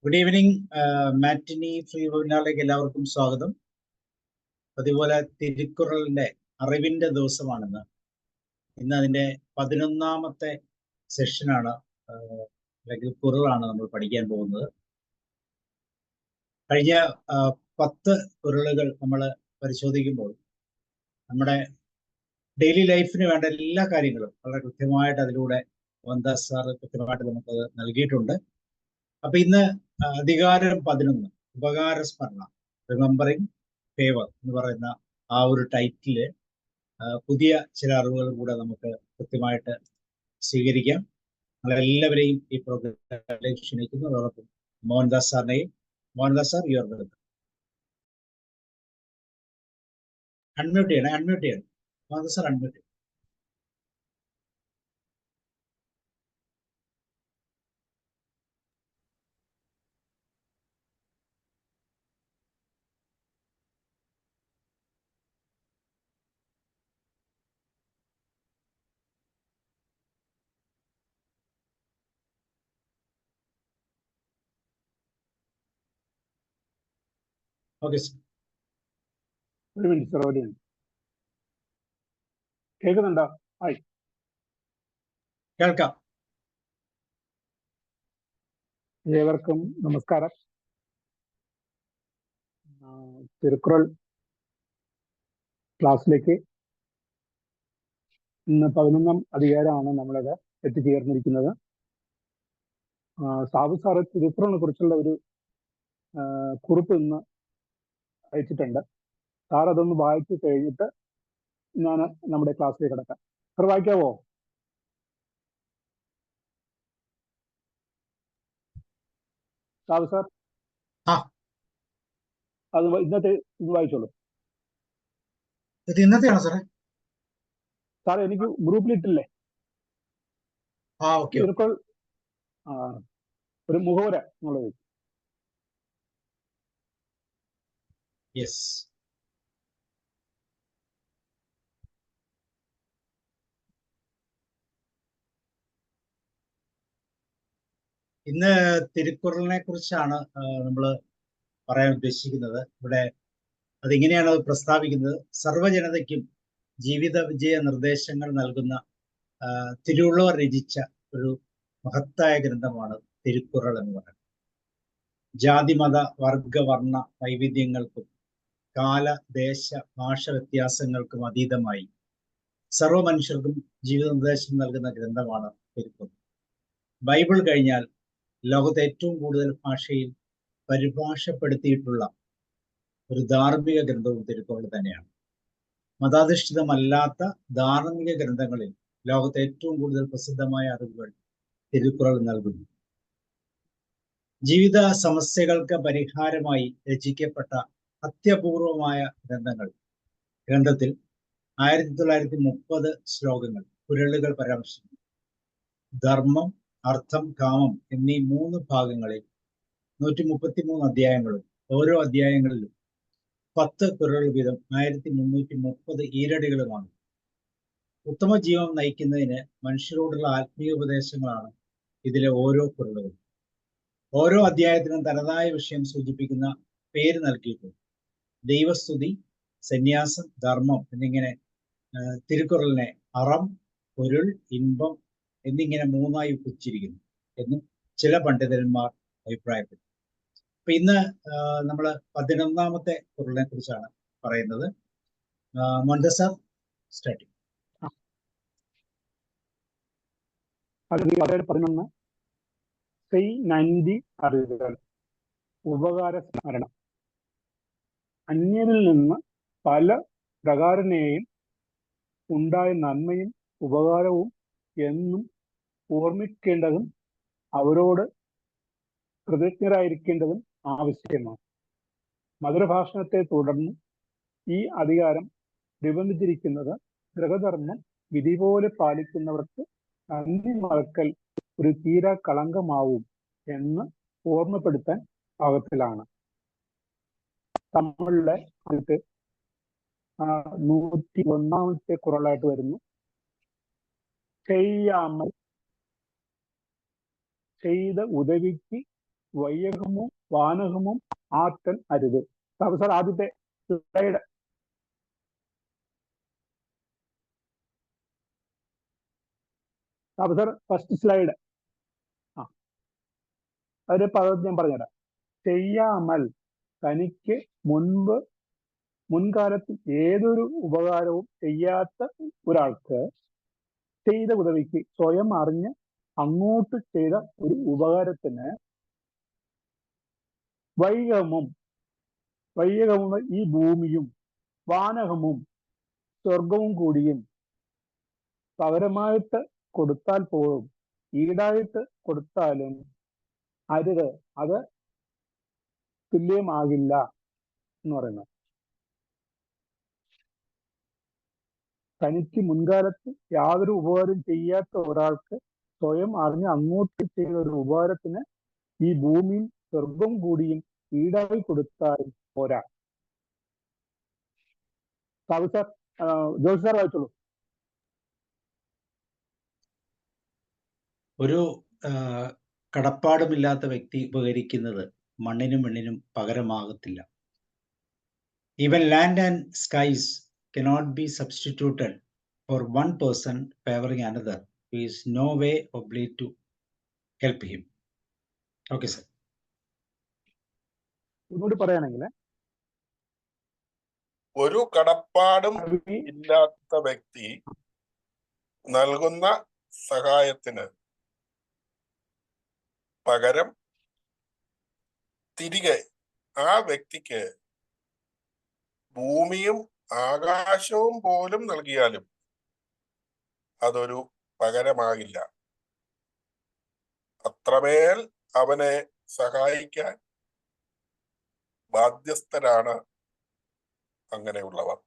Good evening. Matinee free വെബിനാറിലേക്ക് എല്ലാവർക്കും സ്വാഗതം. അതുപോലെ തിരുക്കുറളിന്റെ അറിവിന്റെ ദിവസമാണിന്ന്. ഇന്ന് അതിന്റെ 11ാമത്തെ സെഷനാണ്, അല്ലെങ്കിൽ കുറളാണ് നമ്മൾ പഠിക്കാൻ പോകുന്നത്. കഴിഞ്ഞ 10 കുറളുകൾ നമ്മൾ പരിശോധിക്കുമ്പോൾ നമ്മുടെ ഡെയിലി ലൈഫിന് വേണ്ട എല്ലാ കാര്യങ്ങളും വളരെ കൃത്യമായിട്ട് അതിലൂടെ മോഹൻദാസ് സാർ കൃത്യമായിട്ട് നമുക്കത് നൽകിയിട്ടുണ്ട്. അപ്പൊ ഇന്ന് അധികാരം 11 ഉപകാരസ്മരണ, റിമെമ്പറിങ് ഫേവർ എന്ന് പറയുന്ന ആ ഒരു ടൈറ്റില് പുതിയ ചില അറിവുകൾ കൂടെ നമുക്ക് കൃത്യമായിട്ട് സ്വീകരിക്കാം. നമ്മളെല്ലാവരെയും ഈ പ്രോഗ്രാമിലേക്ക് ക്ഷണിക്കുന്നു. അതോടൊപ്പം മോഹൻദാസ് സാറിനെയും. Mohandas sir, you are welcome. Unmute ചെയ്യണം. മോഹൻദാസ് സാർ അൺമ്യൂട്ട് ചെയ്യണം. Okay sir. ഒരു മിനിറ്റ് സർ, ഒരു മിനിറ്റ്. കേൾക്കുന്നുണ്ടോ? ഹായ്, കേൾക്കാം. ഏവർക്കും നമസ്കാരം. തിരുക്കുറൾ ക്ലാസ്സിലേക്ക് ഇന്ന് 11ാം അധികാരമാണ് നമ്മളത് എത്തിച്ചേർന്നിരിക്കുന്നത്. സാബു സാറ് തിരുക്കുറളിനെ കുറിച്ചുള്ള ഒരു കുറിപ്പ് ഇന്ന് അയച്ചിട്ടുണ്ട്. സാർ അതൊന്ന് വായിച്ചു കഴിഞ്ഞിട്ട് ഞാൻ നമ്മുടെ ക്ലാസ്സിലേക്ക് കിടക്കാം. സാർ വായിക്കാവോ? സാബു സാർ, അത് ഇന്നത്തെ ഇത് വായിച്ചോളൂ. ഇത് ഇന്നത്തെയാണോ സാറേ? സാർ എനിക്ക് ഗ്രൂപ്പിലിട്ടില്ലേ തിരുക്കുറൾ ഒരു മുഖവര എന്നുള്ളത്? യെസ്. ഇന്ന് തിരുക്കുറളിനെ കുറിച്ചാണ് നമ്മൾ പറയാൻ ഉദ്ദേശിക്കുന്നത്. ഇവിടെ അതിങ്ങനെയാണ് അത് പ്രസ്താവിക്കുന്നത്: സർവ്വജനതയ്ക്കും ജീവിത വിജയ നിർദ്ദേശങ്ങൾ നൽകുന്ന തിരുവള്ളുവർ രചിച്ച ഒരു മഹത്തായ ഗ്രന്ഥമാണ് തിരുക്കുറൾ എന്ന് പറയുന്നത്. ജാതിമത വർഗ വർണ്ണ വൈവിധ്യങ്ങൾക്കും കാല ദേശ ഭാഷ വ്യത്യാസങ്ങൾക്കും അതീതമായി സർവ്വ മനുഷ്യർക്കും ജീവിത നിർദ്ദേശം നൽകുന്ന ഗ്രന്ഥമാണ് തിരുക്കുറൾ. ബൈബിൾ കഴിഞ്ഞാൽ ലോകത്തെ ഏറ്റവും കൂടുതൽ ഭാഷയിൽ പരിഭാഷപ്പെടുത്തിയിട്ടുള്ള ഒരു ധാർമ്മിക ഗ്രന്ഥവും തിരുക്കുറൾ തന്നെയാണ്. മതാധിഷ്ഠിതമല്ലാത്ത ധാർമ്മിക ഗ്രന്ഥങ്ങളിൽ ലോകത്തെ ഏറ്റവും കൂടുതൽ പ്രസിദ്ധമായ അറിവുകൾ തിരുക്കുറൾ നൽകുന്നു. ജീവിത സമസ്യകൾക്ക് പരിഹാരമായി രചിക്കപ്പെട്ട അത്യപൂർവമായ ഗ്രന്ഥത്തിൽ 1930 ശ്ലോകങ്ങൾ, കുരളുകൾ പരാമർശിക്കുന്നു. ധർമ്മം, അർത്ഥം, കാമം എന്നീ 3 ഭാഗങ്ങളിൽ 133 അധ്യായങ്ങളും ഓരോ അധ്യായങ്ങളിലും 10 കുരൾ വീതം 1330 ഈരടികളുമാണ്. ഉത്തമ ജീവൻ നയിക്കുന്നതിന് മനുഷ്യരോടുള്ള ആത്മീയ ഉപദേശങ്ങളാണ് ഇതിലെ ഓരോ കുരളുകളും. ഓരോ അധ്യായത്തിനും തനതായ വിഷയം സൂചിപ്പിക്കുന്ന പേര് നൽകിയിട്ടുണ്ട്. ദൈവസ്തുതി, സന്യാസം, ധർമ്മം എന്നിങ്ങനെ തിരുക്കുറളിനെ അറം, പൊരുൾ, ഇമ്പം എന്നിങ്ങനെ 3ആയി വിഭജിച്ചിരിക്കുന്നു എന്നും ചില പണ്ഡിതന്മാർ അഭിപ്രായപ്പെട്ടു. അപ്പൊ ഇന്ന് നമ്മൾ 11ാമത്തെ കുരളിനെ കുറിച്ചാണ് പറയുന്നത്. Mohandas sir, starting. 11 90 അറിവുകൾ. ഉപകാര സ്മരണ. അന്യരിൽ നിന്ന് പല പ്രകാരനെയും ഉണ്ടായ നന്മയും ഉപകാരവും എന്നും ഓർമ്മിക്കേണ്ടതും അവരോട് കൃതജ്ഞരായിരിക്കേണ്ടതും ആവശ്യമാണ്. മധുരഭാഷണത്തെ തുടർന്ന് ഈ അധികാരം നിബന്ധിച്ചിരിക്കുന്നത് ഗൃഹധർമ്മം വിധി പോലെ പാലിക്കുന്നവർക്ക് നന്ദി മറക്കൽ ഒരു തീരാ കളങ്കമാവും എന്ന് ഓർമ്മപ്പെടുത്താൻ പാകത്തിലാണ്. നമ്മളുടെ അടുത്ത് 101ാമത്തെ കുറളായിട്ട് വരുന്നു. ചെയ്യാമൽ ചെയ്ത ഉദവിക്ക് വൈയകമും വാനകമും ആറ്റൻ അരുത്. സാർ ആദ്യത്തെ സ്ലൈഡ്. Sir first slide. ഒരു പദം ഞാൻ പറഞ്ഞുതരാം. ചെയ്യാമൽ തനിക്ക് മുൻകാലത്ത് ഏതൊരു ഉപകാരവും ചെയ്യാത്ത ഒരാൾക്ക് ചെയ്ത ഉദവിക്ക് സ്വയം അറിഞ്ഞ് അങ്ങോട്ട് ചെയ്ത ഒരു ഉപകാരത്തിന് വൈയകമും ഈ ഭൂമിയും വാനകമും സ്വർഗവും കൂടിയും പകരമായിട്ട് കൊടുത്താൽ പോലും ഈടായിട്ട് കൊടുത്താലും അരുത്, അത് തുല്യമാകില്ല എന്ന് പറയുന്നത്. തനിക്ക് മുൻകാലത്ത് യാതൊരു ഉപകാരം ചെയ്യാത്ത ഒരാൾക്ക് സ്വയം അറിഞ്ഞ് അങ്ങോട്ട് ചെയ്ത ഒരു ഉപകാരത്തിന് ഈ ഭൂമിയും സ്വർഗം കൂടിയും ഈടായി കൊടുത്താലും പോരാ. സാബു സാർ, ജോഷി സാർ വായിച്ചോളൂ. ഒരു കടപ്പാടുമില്ലാത്ത വ്യക്തി ഉപകരിക്കുന്നത് മണ്ണിനും മണ്ണിനും പകരമാകത്തില്ല. Even land and skies cannot be substituted for one person favoring another who is no way obliged to help him. Okay, sir. ഇങ്ങോട്ട് പറയുകയാണെങ്കിൽ ഒരു കടപ്പാടും ഇല്ലാത്ത വ്യക്തി നൽകുന്ന സഹായത്തിന് പകരം തിരികെ ആ വ്യക്തിക്ക് ഭൂമിയും ആകാശവും പോലും നൽകിയാലും അതൊരു പകരമാകില്ല. അത്രമേൽ അവനെ സഹായിക്കാൻ ബാധ്യസ്ഥരാണ് അങ്ങനെയുള്ളവർ.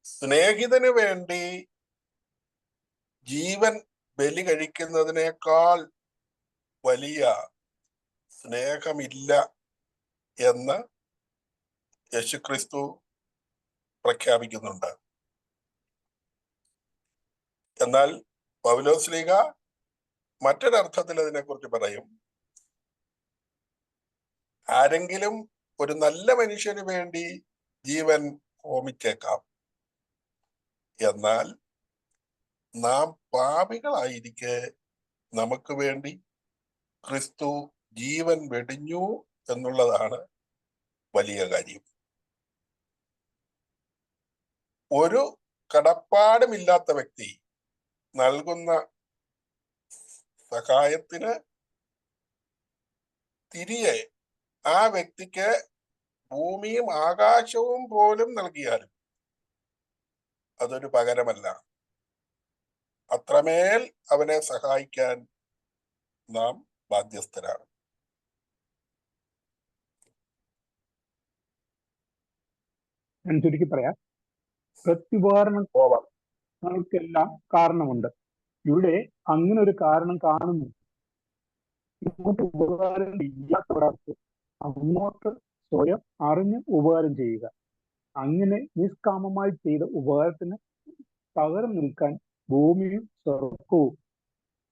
സ്നേഹിതന് വേണ്ടി ജീവൻ ബലി കഴിക്കുന്നതിനേക്കാൾ വലിയ സ്നേഹമില്ല എന്ന് യേശുക്രിസ്തു പ്രഖ്യാപിക്കുന്നുണ്ട്. എന്നാൽ പൗലോസ്ലീഹ മറ്റൊരർത്ഥത്തിൽ അതിനെക്കുറിച്ച് പറയും. ആരെങ്കിലും ഒരു നല്ല മനുഷ്യന് വേണ്ടി ജീവൻ ഹോമിച്ചേക്കാം, എന്നാൽ നാം പാപികളായിരിക്കെ നമുക്ക് വേണ്ടി ക്രിസ്തു ജീവൻ വെടിഞ്ഞു എന്നുള്ളതാണ് വലിയ കാര്യം. ഒരു കടപ്പാടുമില്ലാത്ത വ്യക്തി നൽകുന്ന സഹായത്തിന് തിരികെ ആ വ്യക്തിക്ക് ഭൂമിയും ആകാശവും പോലും നൽകിയാലും അതൊരു പകരമല്ല. അത്രമേൽ അവനെ സഹായിക്കാൻ നാം ബാധ്യസ്ഥരാണ്. ഞാൻ ചുരുക്കി പറയാം. പ്രത്യുപകരണങ്ങൾക്കെല്ലാം കാരണമുണ്ട്. ഇവിടെ അങ്ങനെ ഒരു കാരണം കാണുന്നു. ഇങ്ങോട്ട് ഉപകാരം ഇല്ലാത്ത ഒരാൾക്ക് അങ്ങോട്ട് സ്വയം അറിഞ്ഞ് ഉപകാരം ചെയ്യുക. അങ്ങനെ നിഷ്കാമമായി ചെയ്ത ഉപകാരത്തിന് പകരം നിൽക്കാൻ ഭൂമിയും സ്വർഗവും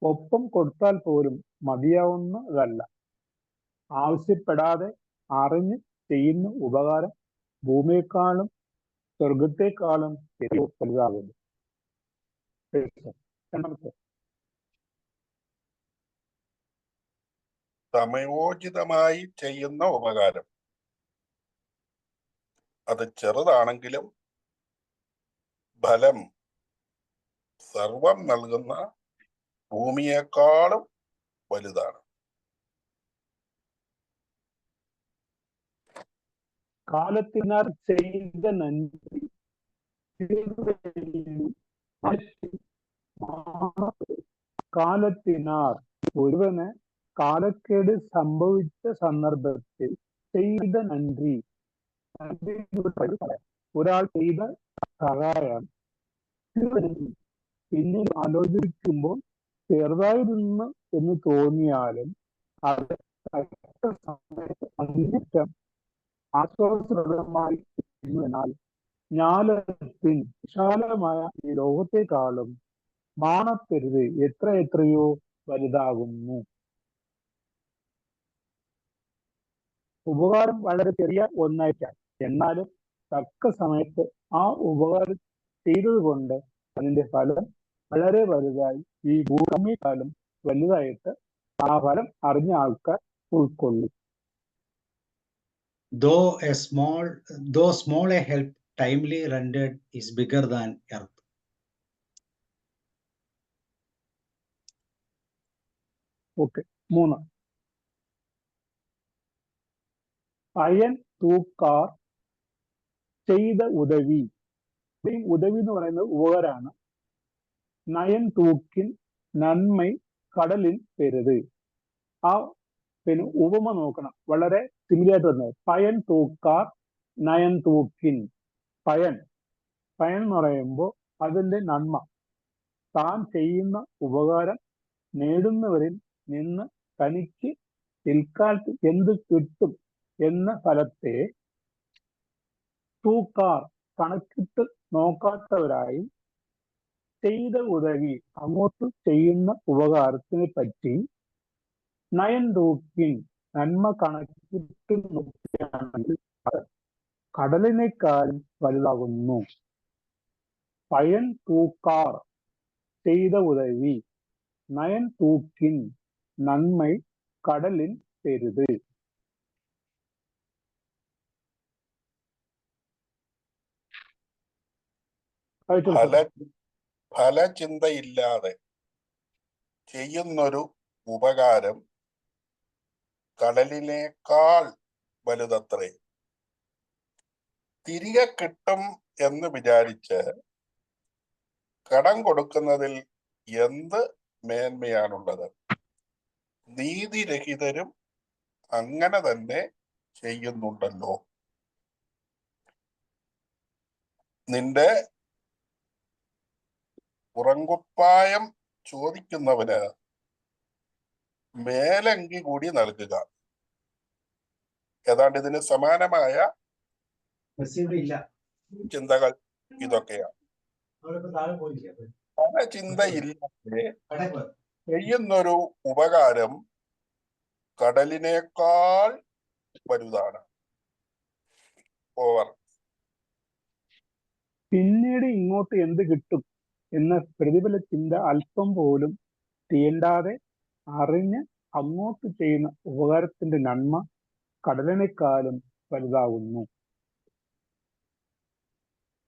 ഒപ്പം കൊടുത്താൽ പോലും മതിയാവുന്നതല്ല. ആവശ്യപ്പെടാതെ അറിഞ്ഞ് ചെയ്യുന്ന ഉപകാരം ഭൂമിയെക്കാളും സ്വർഗത്തെക്കാളും വലുതാകുന്നു. സമയോചിതമായി ചെയ്യുന്ന ഉപകാരം അത് ചെറുതാണെങ്കിലും ഫലം സർവം നൽകുന്ന ഭൂമിയെക്കാളും വലുതാണ്. കാലത്തിനാർ ചെയ്ത നന്ദി കാലത്തിനാർ ഒരുവന് കാലക്കേട് സംഭവിച്ച സന്ദർഭത്തിൽ ചെയ്ത നന്ദി ഒരാൾ ചെയ്ത സഹായം പിന്നീട് ആലോചിക്കുമ്പോൾ ചെറുതായിരുന്നു എന്ന് തോന്നിയാലും അത് അങ്ങേറ്റം ആശ്വാസപ്രദമായി എന്നാൽ ജ്ഞാനത്തിൻ വിശാലമായ ഈ ലോകത്തെക്കാളും മാണപ്പെരുത് എത്രയോ വലുതാകുന്നു. ഉപകാരം വളരെ ചെറിയ ഒന്നായിട്ടാണ്, എന്നാലും തക്ക സമയത്ത് ആ ഉപകാരം ചെയ്തത് കൊണ്ട് അതിന്റെ ഫലം വളരെ വലുതായി, ഈ ഭൂമിയെക്കാളും വലുതായിട്ട് ആ ഫലം അറിഞ്ഞ ആൾക്കാർ ഉൾക്കൊള്ളും. Though small a help timely rendered is bigger than earth. Okay. 3, അയൻ തൂക്കാർ ചെയ്ത ഉദവി. ഈ ഉദവി എന്ന് പറയുന്നത് ഉപകാരമാണ്. നയൻ തൂക്കിൻ നന്മ കടലിൽ പെരുത്. ആ പിന്നെ ഉപമ നോക്കണം, വളരെ സിമിലായിട്ട് വരുന്നത്. പയൻ തൂക്കാർ നയൻ തൂക്കിൻ. പയൻ എന്ന് പറയുമ്പോൾ അതിന്റെ നന്മ, താൻ ചെയ്യുന്ന ഉപകാരം നേടുന്നവരിൽ നിന്ന് തനിക്ക് പിൽക്കാലത്ത് എന്ത് കിട്ടും എന്ന ഫലത്തെ തൂക്കാർ കണക്കിട്ട് നോക്കാത്തവരായി ചെയ്ത ഉദവി അങ്ങോട്ട് ചെയ്യുന്ന ഉപകാരത്തിനെ പറ്റി നയൻ തൂക്കിൻ നന്മ കണക്കിട്ട് നോക്കുകയാണെങ്കിൽ കടലിനേക്കാളും വലുതാകുന്നു. പയൻ തൂക്കാർ ചെയ്ത ഉദവി നയൻ തൂക്കിൻ നന്മ കടലിൽ പെരുത്. ഫലചിന്തയില്ലാതെ ചെയ്യുന്നൊരു ഉപകാരം കടലിനേക്കാൾ വലുതത്രേ. തിരികെ കിട്ടും എന്ന് വിചാരിച്ച് കടം കൊടുക്കുന്നതിൽ എന്ത് മേന്മയാണുള്ളത്? നീതിരഹിതരും അങ്ങനെ തന്നെ ചെയ്യുന്നുണ്ടല്ലോ. നിന്റെ പുറങ്കുപ്പായം ചോദിക്കുന്നവന് മേലങ്കി കൂടി നൽകുക. ഏതാണ്ട് ഇതിന് സമാനമായ ചിന്തകൾ ഇതൊക്കെയാണ്. പല ചിന്തയില്ലാതെ ചെയ്യുന്നൊരു ഉപകാരം കടലിനേക്കാൾ വലുതാണ്. ഓവർ. പിന്നീട് ഇങ്ങോട്ട് എന്ത് കിട്ടും എന്ന പ്രതിഫല ചിന്ത അല്പം പോലും തീണ്ടാതെ അറിഞ്ഞ് അങ്ങോട്ട് ചെയ്യുന്ന ഉപകാരത്തിന്റെ നന്മ കടലിനേക്കാളും വലുതാകുന്നു.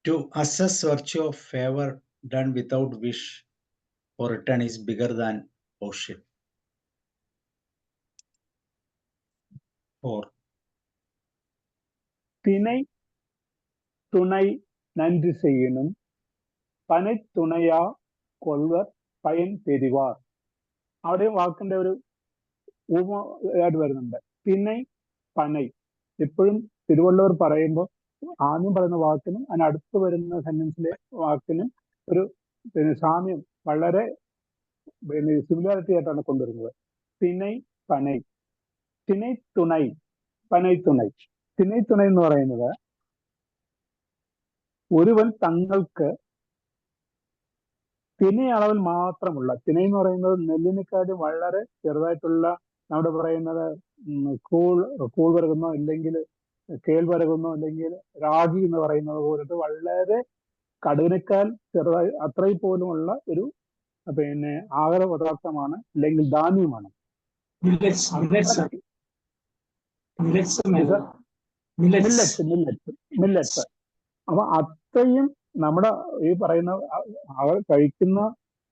To assess virtue of favor done without wish or return is bigger than worship. 4. தினை துணை நன்றி செய்யணும், പனை തുണയാ കൊൾവർ പയൻ പെരുവാർ. അവിടെ വാക്കിന്റെ ഒരു ഉപമ ആയിട്ട് വരുന്നുണ്ട്. തിണൈ പനൈ. എപ്പോഴും തിരുവള്ളുവർ പറയുമ്പോൾ ആദ്യം പറയുന്ന വാക്കിനും അതിനടുത്ത് വരുന്ന സെന്റൻസിലെ വാക്കിനും ഒരു സാമ്യം, വളരെ സിമിലാരിറ്റി ആയിട്ടാണ് കൊണ്ടുവരുന്നത്. തിണൈ പനൈ. തിണൈ തുണൈ പനൈ തുണൈ. തിണൈ തുണൈ എന്ന് പറയുന്നത് ഒരുവൻ തങ്ങൾക്ക് തിണை അളവിൽ മാത്രമുള്ള, തിണை എന്ന് പറയുന്നത് നെല്ലിനെക്കാളും വളരെ ചെറുതായിട്ടുള്ള, നമ്മുടെ പറയുന്നത് കൂൾവരകുന്നോ അല്ലെങ്കിൽ കേൾവരകുന്നോ അല്ലെങ്കിൽ രാഗി എന്ന് പറയുന്നത് പോലത്തെ വളരെ കടുകിനേക്കാൾ ചെറുതായി അത്രയും പോലുമുള്ള ഒരു പിന്നെ ആഹാര പദാർത്ഥമാണ് അല്ലെങ്കിൽ ധാന്യമാണ്. മില്ലറ്റ്സ്. അപ്പൊ അത്രയും നമ്മുടെ ഈ പറയുന്ന കഴിക്കുന്ന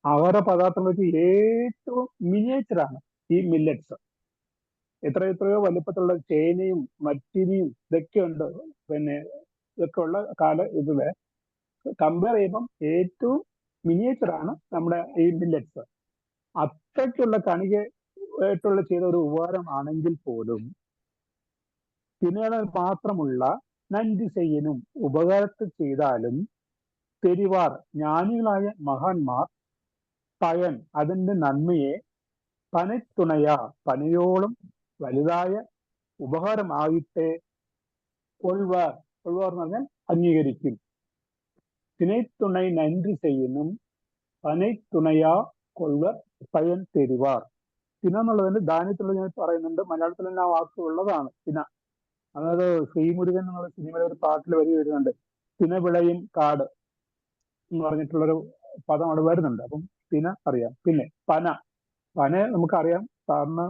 ആഹാര പദാർത്ഥങ്ങൾ വെച്ച് ഏറ്റവും മിനിയേച്ചറാണ് ഈ മില്ലറ്റ്സ്. എത്രയോ വലുപ്പത്തിലുള്ള ചേനയും മറ്റിനിയും ഇതൊക്കെ ഉണ്ട്. പിന്നെ ഇതൊക്കെ ഉള്ള ഇതില് കമ്പയർ ചെയ്യുമ്പം ഏറ്റവും മിനിയേച്ചറാണ് നമ്മുടെ ഈ മില്ലറ്റ്സ്. അത്രയ്ക്കുള്ള കണികയായിട്ടുള്ള ചെയ്ത ഒരു ഉപകാരം ആണെങ്കിൽ പോലും തിണകൾ മാത്രമുള്ള നന്ദി ചെയ്യനും ഉപകാരത്തിൽ ചെയ്താലും പെരുവാർ ജ്ഞാനികളായ മഹാന്മാർ പയൻ അതിന്റെ നന്മയെ പനത്തുണയാ പനയോളം വലുതായ ഉപകാരമായിട്ട് കൊൾവാർ എന്ന് പറഞ്ഞാൽ അംഗീകരിക്കും. തിണൈത്തുണை നന്ദി ചെയ്യനും പനൈത്തുണയാ കൊൾവർ പയൻ പെരുവാർ. തിന എന്നുള്ളതിന്റെ ധാന്യത്തിലുള്ള ഞാൻ പറയുന്നുണ്ട്, മലയാളത്തിൽ തന്നെ ആ വാക്ക് ഉള്ളതാണ് തിന. അതായത് ശ്രീമുരുകൻ എന്നുള്ള സിനിമയിലെ ഒരു പാട്ടിൽ വരി വരുന്നുണ്ട്, തിനവിളയും കാട് എന്ന് പറഞ്ഞിട്ടുള്ളൊരു പദം അവിടെ വരുന്നുണ്ട്. അപ്പം തിന അറിയാം. പിന്നെ പന നമുക്കറിയാം, സാധാരണ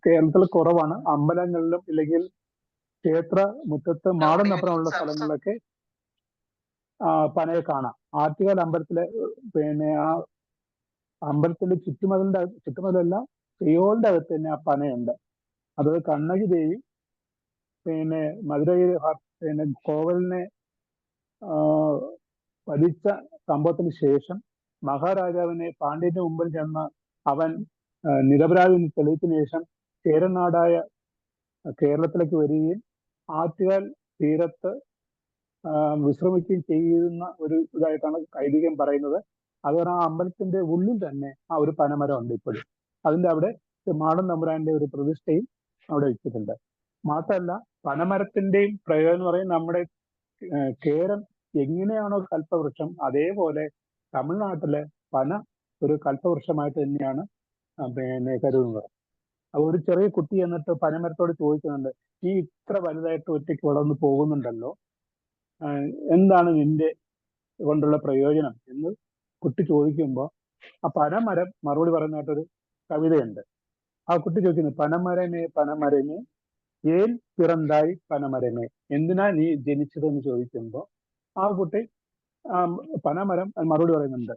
കേരളത്തിൽ കുറവാണ്. അമ്പലങ്ങളിലും ഇല്ലെങ്കിൽ ക്ഷേത്ര മുറ്റത്ത് മാടനപ്പുറമുള്ള സ്ഥലങ്ങളിലൊക്കെ പനയെ കാണാം. ആറ്റുകാൽ അമ്പലത്തിലെ പിന്നെ ആ അമ്പലത്തിന്റെ ചുറ്റുമതിലല്ല, ശ്രീകോവിലിന്റെ അകത്ത് തന്നെ ആ പനയുണ്ട്. അത് കണ്ണകി ദേവി പിന്നെ മധുരയിൽ പിന്നെ കോവലിനെ വധിച്ച സംഭവത്തിന് ശേഷം മഹാരാജാവിനെ പാണ്ഡ്യന്റെ മുമ്പിൽ ചെന്ന് അവൻ നിരപരാധി തെളിയിച്ചതിനു ശേഷം ചേരനാടായ കേരളത്തിലേക്ക് വരികയും ആറ്റുകാൽ തീരത്ത് വിശ്രമിക്കുകയും ചെയ്യുന്ന ഒരു ഇതായിട്ടാണ് ഐതിഹ്യം പറയുന്നത്. അതുപോലെ ആ അമ്പലത്തിന്റെ ഉള്ളിൽ തന്നെ ആ ഒരു പനമരം ഉണ്ട് ഇപ്പോഴും. അതിന്റെ അവിടെ മാടൻ തമ്പുരാന്റെ ഒരു പ്രതിഷ്ഠയും അവിടെ വെച്ചിട്ടുണ്ട്. മാത്രമല്ല, പനമരത്തിന്റെയും പ്രയോജനം എന്ന് പറയുന്നത് നമ്മുടെ കേരം എങ്ങനെയാണോ കൽപ്പവൃക്ഷം, അതേപോലെ തമിഴ്നാട്ടിലെ പന ഒരു കൽപ്പവൃക്ഷമായിട്ട് തന്നെയാണ് പിന്നെ കരുതുന്നത്. അപ്പൊ ഒരു ചെറിയ കുട്ടി എന്നിട്ട് പനമരത്തോട് ചോദിക്കുന്നുണ്ട്, നീ ഇത്ര വലുതായിട്ട് ഒറ്റയ്ക്ക് വളർന്നു പോകുന്നുണ്ടല്ലോ, എന്താണ് നിന്റെ കൊണ്ടുള്ള പ്രയോജനം എന്ന് കുട്ടി ചോദിക്കുമ്പോൾ ആ പനമരം മറുപടി പറയുന്നതായിട്ടൊരു കവിതയുണ്ട്. ആ കുട്ടി ചോദിക്കുന്നു, പനമരമേ പനമരമേ ഏൻ പിറந்தாയി പനമരമേ, എന്തിനാ നീ ജനിച്ചതെന്ന് ചോദിക്കുമ്പോൾ ആ കുട്ടി പനമരം മറുപടി പറയുന്നുണ്ട്.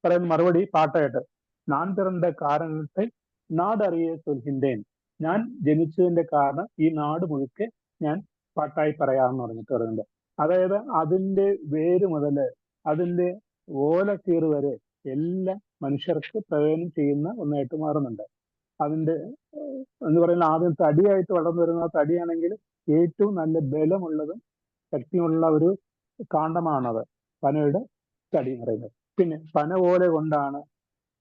പറയുന്ന മറുപടി പാട്ടായിട്ട്, ഞാൻ പിറந்த കാരണത്തെ നാടറിയ ചൊല്ലിന്തേൻ, ഞാൻ ജനിച്ചതിന്റെ കാരണം ഈ നാട് മുഴുക്കെ ഞാൻ പാട്ടായി പറയാമെന്ന് പറഞ്ഞിട്ട് പറയുന്നുണ്ട്. അതായത് അതിന്റെ വേര് മുതല് അതിന്റെ ഓലക്കീറ് വരെ എല്ലാം മനുഷ്യർക്ക് പ്രയോജനം ചെയ്യുന്ന ഒന്നായിട്ട് മാറുന്നുണ്ട്. അതിന്റെ എന്ന് പറയുന്ന ആദ്യം തടിയായിട്ട് വളർന്നു വരുന്ന തടിയാണെങ്കിൽ ഏറ്റവും നല്ല ബലമുള്ളതും ശക്തിയുള്ള ഒരു കാണ്ഡമാണത്, പനയുടെ തടി എന്ന് പറയുന്നത്. പിന്നെ പന ഓല കൊണ്ടാണ്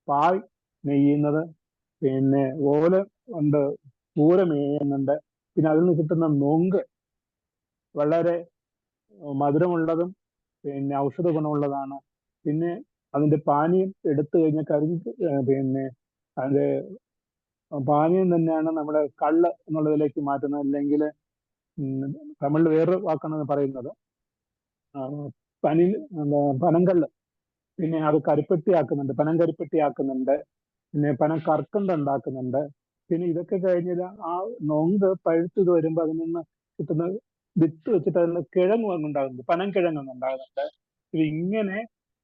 പായ് നെയ്യുന്നത്, പിന്നെ ഓല കൊണ്ട് കൂര മേയുന്നുണ്ട്. പിന്നെ അതിൽ നിന്ന് കിട്ടുന്ന നൊങ്ക് വളരെ മധുരമുള്ളതും പിന്നെ ഔഷധ ഗുണമുള്ളതാണ്. പിന്നെ അതിന്റെ പാനീയം എടുത്തു കഴിഞ്ഞാൽ പിന്നെ അതിന്റെ പാനീയം തന്നെയാണ് നമ്മുടെ കള്ള് എന്നുള്ളതിലേക്ക് മാറ്റുന്നത്. അല്ലെങ്കിൽ തമിഴിൽ വേറൊരു വാക്കാണ് പറയുന്നത് പനങ്കള്ള്. പിന്നെ അത് കരിപ്പെട്ടി ആക്കുന്നുണ്ട്, പനം കരിപ്പെട്ടി ആക്കുന്നുണ്ട്. പിന്നെ പനം കർക്കണ്ട ഉണ്ടാക്കുന്നുണ്ട്. പിന്നെ ഇതൊക്കെ കഴിഞ്ഞാൽ ആ നൊങ്ക് പഴുത്തത് വരുമ്പോൾ അതിൽ നിന്ന് കിട്ടുന്ന വിത്ത് വെച്ചിട്ട് അതിന് കിഴങ്ങ് ഉണ്ടാകുന്നുണ്ട്, പനം കിഴങ്ങ് ഉണ്ടാകുന്നുണ്ട്. ഇങ്ങനെ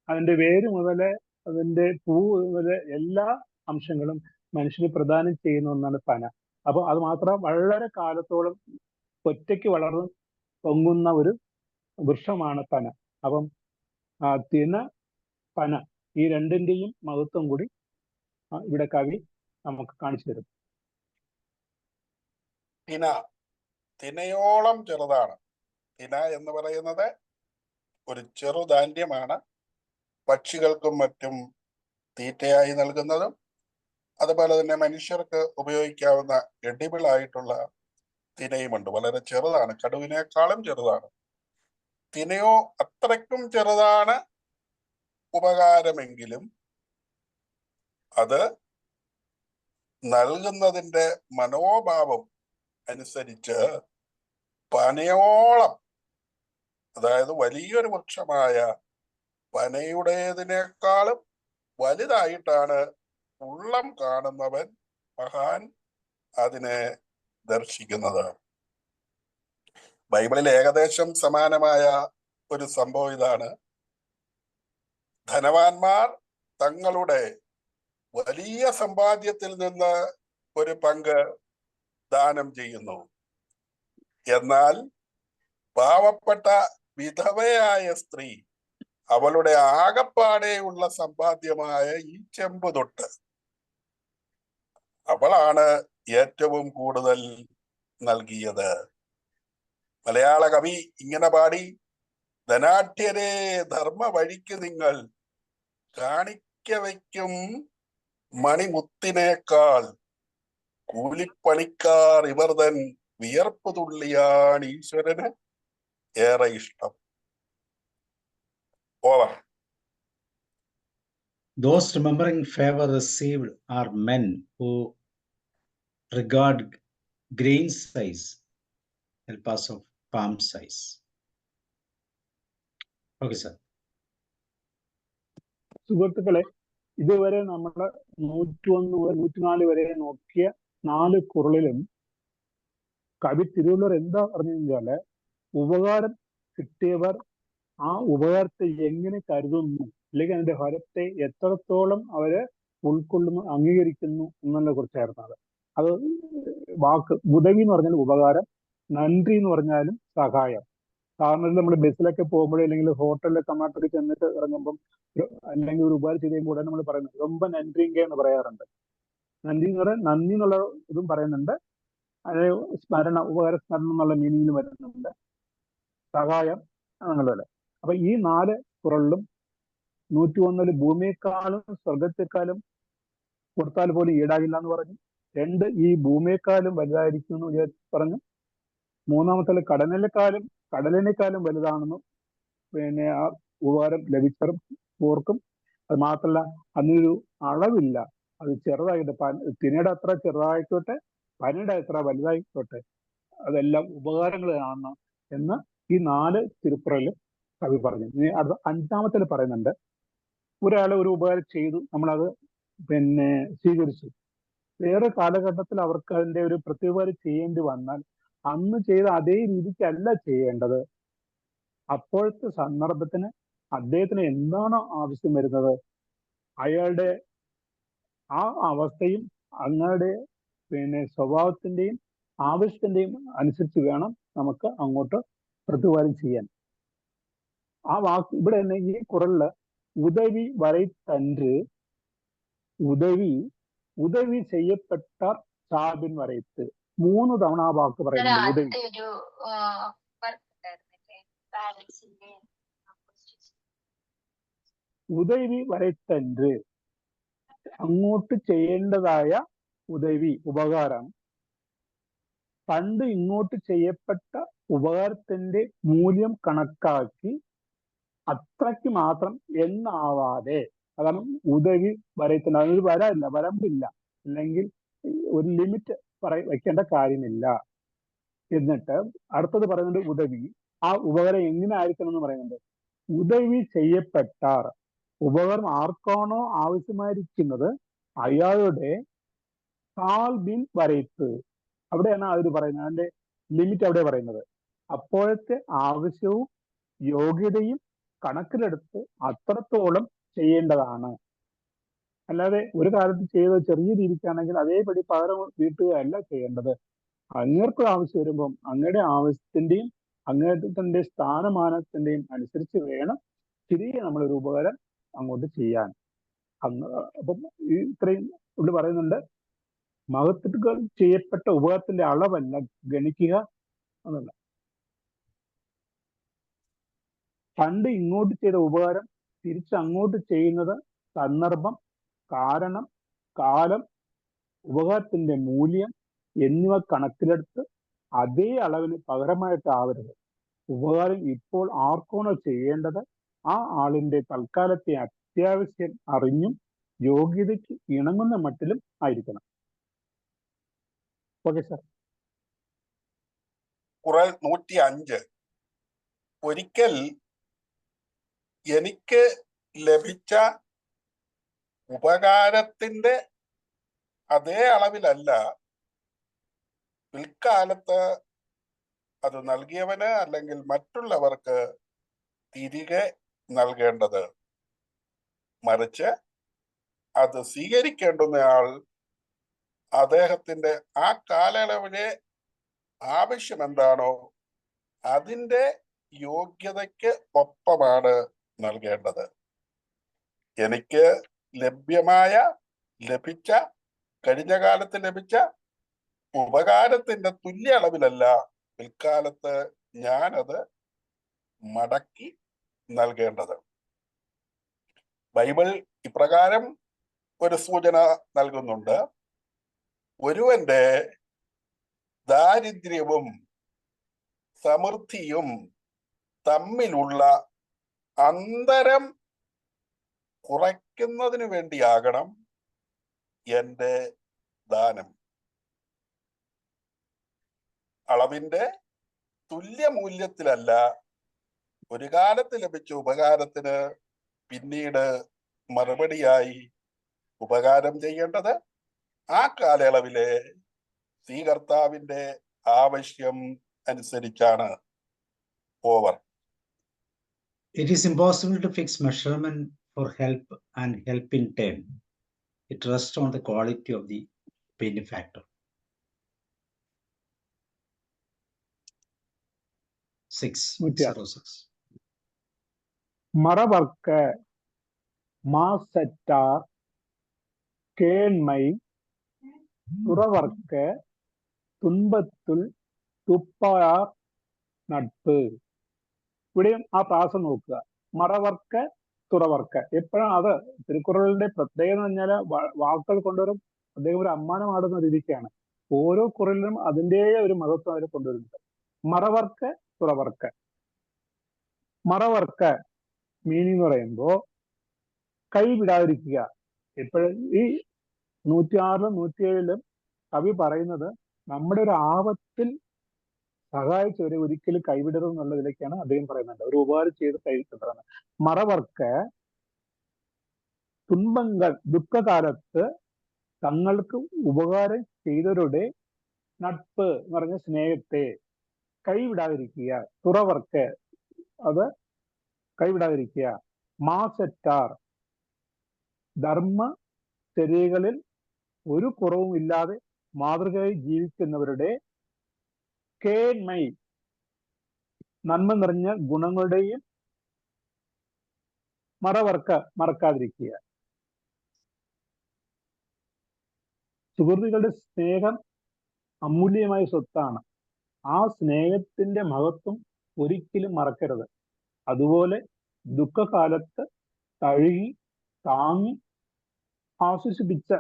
അതിന്റെ വേര് മുതല് അതിന്റെ പൂ മുതല് എല്ലാ അംശങ്ങളും മനുഷ്യന് പ്രദാനം ചെയ്യുന്ന ഒന്നാണ് പന. അപ്പൊ അത് മാത്രം വളരെ കാലത്തോളം ഒറ്റയ്ക്ക് വളർന്ന് പൊങ്ങുന്ന ഒരു വൃക്ഷമാണ് പന. അപ്പം തിന പന ഈ രണ്ടിന്റെയും മഹത്വം കൂടി ഇവിടെ കവി നമുക്ക് കാണിച്ചു തരും. തിനയോളം ചെറുതാണ്. തിന എന്ന് പറയുന്നത് ഒരു ചെറുധാന്യമാണ്, പക്ഷികൾക്കും മറ്റും തീറ്റയായി നൽകുന്നതും അതുപോലെ തന്നെ മനുഷ്യർക്ക് ഉപയോഗിക്കാവുന്ന എഡിബിളായിട്ടുള്ള തിനയുമുണ്ട്. വളരെ ചെറുതാണ്, കടുവിനേക്കാളും ചെറുതാണ്. തിനയോ അത്രയ്ക്കും ചെറുതാണ് ഉപകാരമെങ്കിലും അത് നൽകുന്നതിന്റെ മനോഭാവം അനുസരിച്ച് പനയോളം, അതായത് വലിയൊരു വൃക്ഷമായ പനയുടേതിനേക്കാളും വലുതായിട്ടാണ് ഉള്ളം കാണുന്നവൻ മഹാൻ അതിനെ ദർശിക്കുന്നത്. ബൈബിളിൽ ഏകദേശം സമാനമായ ഒരു സംഭവം ഇതാണ്. ധനവാന്മാർ തങ്ങളുടെ വലിയ സമ്പാദ്യത്തിൽ നിന്ന് ഒരു പങ്ക് ദാനം ചെയ്യുന്നു. എന്നാൽ പാവപ്പെട്ട വിധവയായ സ്ത്രീ അവളുടെ ആകപ്പാടെയുള്ള സമ്പാദ്യമായ ഈ ചെമ്പ് തൊട്ട് അവളാണ് ഏറ്റവും കൂടുതൽ നൽകിയത്. മലയാള കവി ഇങ്ങനെ പാടി: ധനാഢ്യരെ ധർമ്മ വഴിക്ക് നിങ്ങൾ കാണിക്ക വയ്ക്കും മണിമുത്തിനേക്കാൾ കൂലിപ്പണിക്കാർ ഇവർ തൻ വിയർപ്പ് തുള്ളിയാണ് ഈശ്വരന് ഏറെ ഇഷ്ടം. Over. Those remembering favor received are men who regard grain size, el paso of palm size. Okay, sir. സുഹൃത്തുക്കളെ, ഇതുവരെ നമ്മൾ 101 മുതൽ 104 വരെ നോക്കിയ 4 കുറിലും കവി തിരുവള്ളുവർ എന്താ പറഞ്ഞാല്, ഉപകാരം കിട്ടിയവർ ആ ഉപകാരത്തെ എങ്ങനെ കരുതുന്നു, അല്ലെങ്കിൽ അതിന്റെ ഫലത്തെ എത്രത്തോളം അവര് ഉൾക്കൊള്ളുന്നു, അംഗീകരിക്കുന്നു എന്നതിനെ കുറിച്ചായിരുന്നു. അത് വാക്ക് ഉദവി എന്ന് പറഞ്ഞാൽ ഉപകാരം, നന്ദി എന്ന് പറഞ്ഞാലും സഹായം. കാരണം നമ്മൾ ബസ്സിലൊക്കെ പോകുമ്പോഴേ അല്ലെങ്കിൽ ഹോട്ടലിലൊക്കെ കർണാടകയിൽ ചെന്നിട്ട് ഇറങ്ങുമ്പം അല്ലെങ്കിൽ ഒരു ഉപകാരം ചെയ്ത് കഴിയുമ്പോൾ നമ്മൾ പറയുന്നത് ரொம்ப നന്ദിങ്ക എന്ന് പറയാറുണ്ട്. നന്ദി എന്ന് പറയാൻ നന്ദി എന്നുള്ള ഇതും പറയുന്നുണ്ട്, അതായത് സ്മരണ, ഉപകാര സ്മരണം എന്നുള്ള മീനിങ്ങിൽ വരുന്നുണ്ട്, സഹായം അങ്ങനെയുള്ള. അപ്പൊ ഈ 4 കുറളിലും 101 ഭൂമിയെക്കാളും സ്വർഗത്തെക്കാളും കൊടുത്താൽ പോലും ഈടാകില്ല എന്ന് പറഞ്ഞു. 2 ഈ ഭൂമിയെക്കാളും വലുതായിരിക്കും എന്ന് പറഞ്ഞു. 3-ാമത്തെ കടലിനേക്കാളും വലുതാണെന്നും പിന്നെ ആ ഉപകാരം ലഭിച്ചവർക്കും. അത് മാത്രമല്ല, അതിനൊരു അളവില്ല, അത് ചെറുതായിട്ട് തിനയുടെ അത്ര ചെറുതായിക്കോട്ടെ, പനിയുടെ അത്ര വലുതായിക്കോട്ടെ, അതെല്ലാം ഉപകാരങ്ങളാണ് എന്ന് ഈ 4 തിരുപ്പുറയിൽ കവി പറഞ്ഞു. ഇനി അത് 5-ാമത്തിൽ പറയുന്നുണ്ട്, ഒരാളെ ഒരു ഉപകാരം ചെയ്തു, നമ്മളത് സ്വീകരിച്ചു. വേറെ കാലഘട്ടത്തിൽ അവർക്ക് അതിന്റെ ഒരു പ്രത്യുപകാരം ചെയ്യേണ്ടി വന്നാൽ അന്ന് ചെയ്ത അതേ രീതിക്കല്ല ചെയ്യേണ്ടത്. അപ്പോഴത്തെ സന്ദർഭത്തിന് അദ്ദേഹത്തിന് എന്താണോ ആവശ്യം വരുന്നത്, അയാളുടെ ആ അവസ്ഥയും അങ്ങയുടെ സ്വഭാവത്തിന്റെയും ആവശ്യത്തിന്റെയും അനുസരിച്ച് വേണം നമുക്ക് അങ്ങോട്ട് പ്രത്യുപകാരം ചെയ്യാൻ. ആ വാക്ക് ഇവിടെ തന്നെ ഈ കുറളില് ഉദവി വரை തன்று, ഉദവി ചെയ്യപ്പെട്ടാർ സാബിൻ വരയത്ത്, 3 തവണ ആ വാക്ക് പറയുന്നുണ്ട്. ഉദവി വரை തன்று, അങ്ങോട്ട് ചെയ്യേണ്ടതായ ഉദവി, ഉപകാരം, പണ്ട് ഇങ്ങോട്ട് ചെയ്യപ്പെട്ട ഉപകാരത്തിന്റെ മൂല്യം കണക്കാക്കി അത്രയ്ക്ക് മാത്രം എന്നാവാതെ, അതാണ് ഉദവി വരയത്തിന്. അതൊരു വരമില്ല, വരമ്പില്ല, അല്ലെങ്കിൽ ഒരു ലിമിറ്റ് വെക്കേണ്ട കാര്യമില്ല. എന്നിട്ട് അടുത്തത് പറയുന്നുണ്ട് ഉദവി, ആ ഉപകാരം എങ്ങനെ ആയിരിക്കണം എന്ന് പറയുന്നുണ്ട്. ഉദവി ചെയ്യപ്പെട്ടാർ, ഉപകാരം ആർക്കാണോ ആവശ്യമായിരിക്കുന്നത് അയാളുടെ സാൽബിൻ വരയത്ത്, അവിടെയാണ് അവർ പറയുന്നത്, അതിന്റെ ലിമിറ്റ് അവിടെ പറയുന്നത്. അപ്പോഴത്തെ ആവശ്യവും യോഗ്യതയും കണക്കിലെടുത്ത് അത്രത്തോളം ചെയ്യേണ്ടതാണ്. അല്ലാതെ ഒരു കാലത്ത് ചെയ്ത് ചെറിയ രീതിക്കാണെങ്കിൽ അതേപടി പകരം വീട്ടുകയല്ല ചെയ്യേണ്ടത്. അങ്ങേർക്ക് ആവശ്യം വരുമ്പം അങ്ങയുടെ ആവശ്യത്തിന്റെയും അങ്ങേറ്റത്തിന്റെ സ്ഥാനമാനത്തിന്റെയും അനുസരിച്ച് വേണം തിരികെ നമ്മളൊരു ഉപകാരം അങ്ങോട്ട് ചെയ്യാൻ. അപ്പം ഇത്രയും ഇവിടെ പറയുന്നുണ്ട്, മഹത്തുക്കൾ ചെയ്യപ്പെട്ട ഉപകാരത്തിന്റെ അളവല്ല ഗണിക്കുക എന്നല്ല, പണ്ട് ഇങ്ങോട്ട് ചെയ്ത ഉപകാരം തിരിച്ചങ്ങോട്ട് ചെയ്യുന്നത് സന്ദർഭം, കാരണം, കാലം, ഉപകാരത്തിന്റെ മൂല്യം എന്നിവ കണക്കിലെടുത്ത് അതേ അളവിന് പകരമായിട്ടാവരുത്. ഉപകാരം ഇപ്പോൾ ആർക്കാണോ ചെയ്യേണ്ടത് ആ ആളിന്റെ തൽക്കാലത്തെ അത്യാവശ്യം അറിഞ്ഞും യോഗ്യതയ്ക്ക് ഇണങ്ങുന്ന മട്ടിലും ആയിരിക്കണം. Okay sir. കുറൽ 105. ഒരിക്കൽ എനിക്ക് ലഭിച്ച ഉപകാരത്തിന്റെ അതേ അളവിലല്ല പിൽക്കാലത്ത് അത് നൽകിയവന് അല്ലെങ്കിൽ മറ്റുള്ളവർക്ക് തിരികെ നൽകേണ്ടത്. മറിച്ച് അത് സ്വീകരിക്കേണ്ടുന്നയാൾ അദ്ദേഹത്തിന്റെ ആ കാലയളവിലെ ആവശ്യം എന്താണോ അതിന്റെ യോഗ്യതയ്ക്ക് ഒപ്പമാണ് നൽകേണ്ടത്. എനിക്ക് ലഭിച്ച കഴിഞ്ഞ കാലത്ത് ലഭിച്ച ഉപകാരത്തിന്റെ തുല്യ അളവിലല്ല പിൽക്കാലത്ത് ഞാനത് മടക്കി നൽകേണ്ടത്. ബൈബിൾ ഇപ്രകാരം ഒരു സൂചന നൽകുന്നുണ്ട്. ഒരുവന്റെ ദാരിദ്ര്യവും സമൃദ്ധിയും തമ്മിലുള്ള അന്തരം കുറയ്ക്കുന്നതിന് വേണ്ടിയാകണം എൻ്റെ ദാനം. അളവിന്റെ തുല്യമൂല്യത്തിലല്ല ഒരു കാലത്ത് ലഭിച്ച ഉപകാരത്തിന് പിന്നീട് മറുപടിയായി ഉപകാരം ചെയ്യേണ്ടത് ആ കാലയളവിലെ സ്വീകർത്താവിന്റെ ആവശ്യം അനുസരിച്ചാണ്. Over. It is impossible to fix measurement for help and help in turn. It rests on the quality of the benefactor. 606. மறவர்க்க மாசற்றார் கேண்மை துறவர்க்க തുன்பത്തുൽ തുപ്പാർ നട്പ്. ഇവിടെയും ആ പ്രാസം നോക്കുക. മറവർക്ക തുറവർക്ക. എപ്പോഴും അത് തിരുക്കുറളുടെ പ്രത്യേകത എന്ന് പറഞ്ഞാൽ വാക്കുകൾ കൊണ്ടുവരും. അദ്ദേഹം ഒരു അമ്മാനമാടുന്ന രീതിക്കാണ്. ഓരോ കുറലിലും അതിൻ്റെ ഒരു മഹത്വം അവർ കൊണ്ടുവരുന്നുണ്ട്. മറവർക്ക തുറവർക്ക. മറവർക്ക മീനിങ് എന്ന് പറയുമ്പോ കൈവിടാതിരിക്കുക. എപ്പോഴും ഈ 106-ലും 107-ലും കവി പറയുന്നത് നമ്മുടെ ഒരു ആപത്തിൽ സഹായിച്ചവരെ ഒരിക്കലും കൈവിടരുത് എന്നുള്ളതിലേക്കാണ് അദ്ദേഹം പറയുന്നത്. ഒരു ഉപകാരം ചെയ്ത് കൈവിട്ടതാണ്. മറവർക്ക് തുன்பങ്ങൾ ദുഃഖകാലത്ത് തങ്ങൾക്ക് ഉപകാരം ചെയ്തവരുടെ നട്പ് എന്ന് പറഞ്ഞ സ്നേഹത്തെ കൈവിടാതിരിക്കുക. തുറവർക്ക് അത് കൈവിടാതിരിക്കുക. മാസറ്റാർ ധർമ്മ ശരികളിൽ ഒരു കുറവും ഇല്ലാതെ മാതൃകയായി ജീവിക്കുന്നവരുടെ കേന്മൈ നന്മ നിറഞ്ഞ ഗുണങ്ങളുടെയും മറക്കാതിരിക്കുക. സുഹൃത്തുക്കളുടെ സ്നേഹം അമൂല്യമായ സ്വത്താണ്. ആ സ്നേഹത്തിന്റെ മഹത്വം ഒരിക്കലും മറക്കരുത്. അതുപോലെ ദുഃഖകാലത്ത് തഴുകി താങ്ങി ആശ്വസിപ്പിച്ച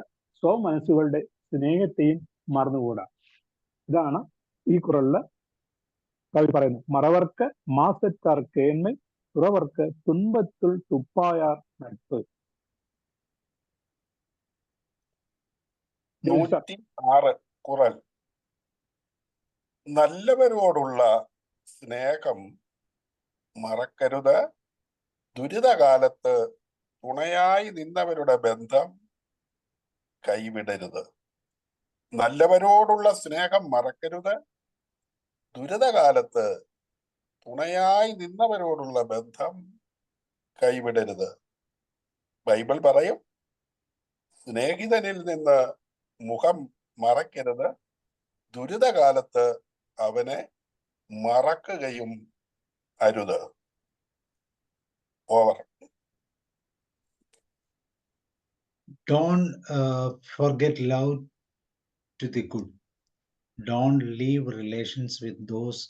സ്വമനസ്സുകളുടെ സ്നേഹത്തെയും മറന്നുകൂടാ. ഇതാണ് ഈ കുറളില് കവി പറയുന്നത്. മറവർക്ക് മാസറ്റാർ കേന്മൈ തുറവർക്ക് തുன்பത്തുൽ തുപ്പായാർ നട്പ്. 106 കുറൽ. നല്ലവരോടുള്ള സ്നേഹം മറക്കരുത്. ദുരിതകാലത്ത് തുണയായി നിന്നവരുടെ ബന്ധം കൈവിടരുത്. നല്ലവരോടുള്ള സ്നേഹം മറക്കരുത്. ദുരിതകാലത്ത് തുണയായി നിന്നവരോടുള്ള ബന്ധം കൈവിടരുത്. ബൈബിൾ പറയും, സ്നേഹിതനിൽ നിന്ന് മുഖം മറക്കരുത്. ദുരിതകാലത്ത് അവനെ മറക്കുകയും അരുത്. Over. Don't forget love to the good. Don't leave relations with those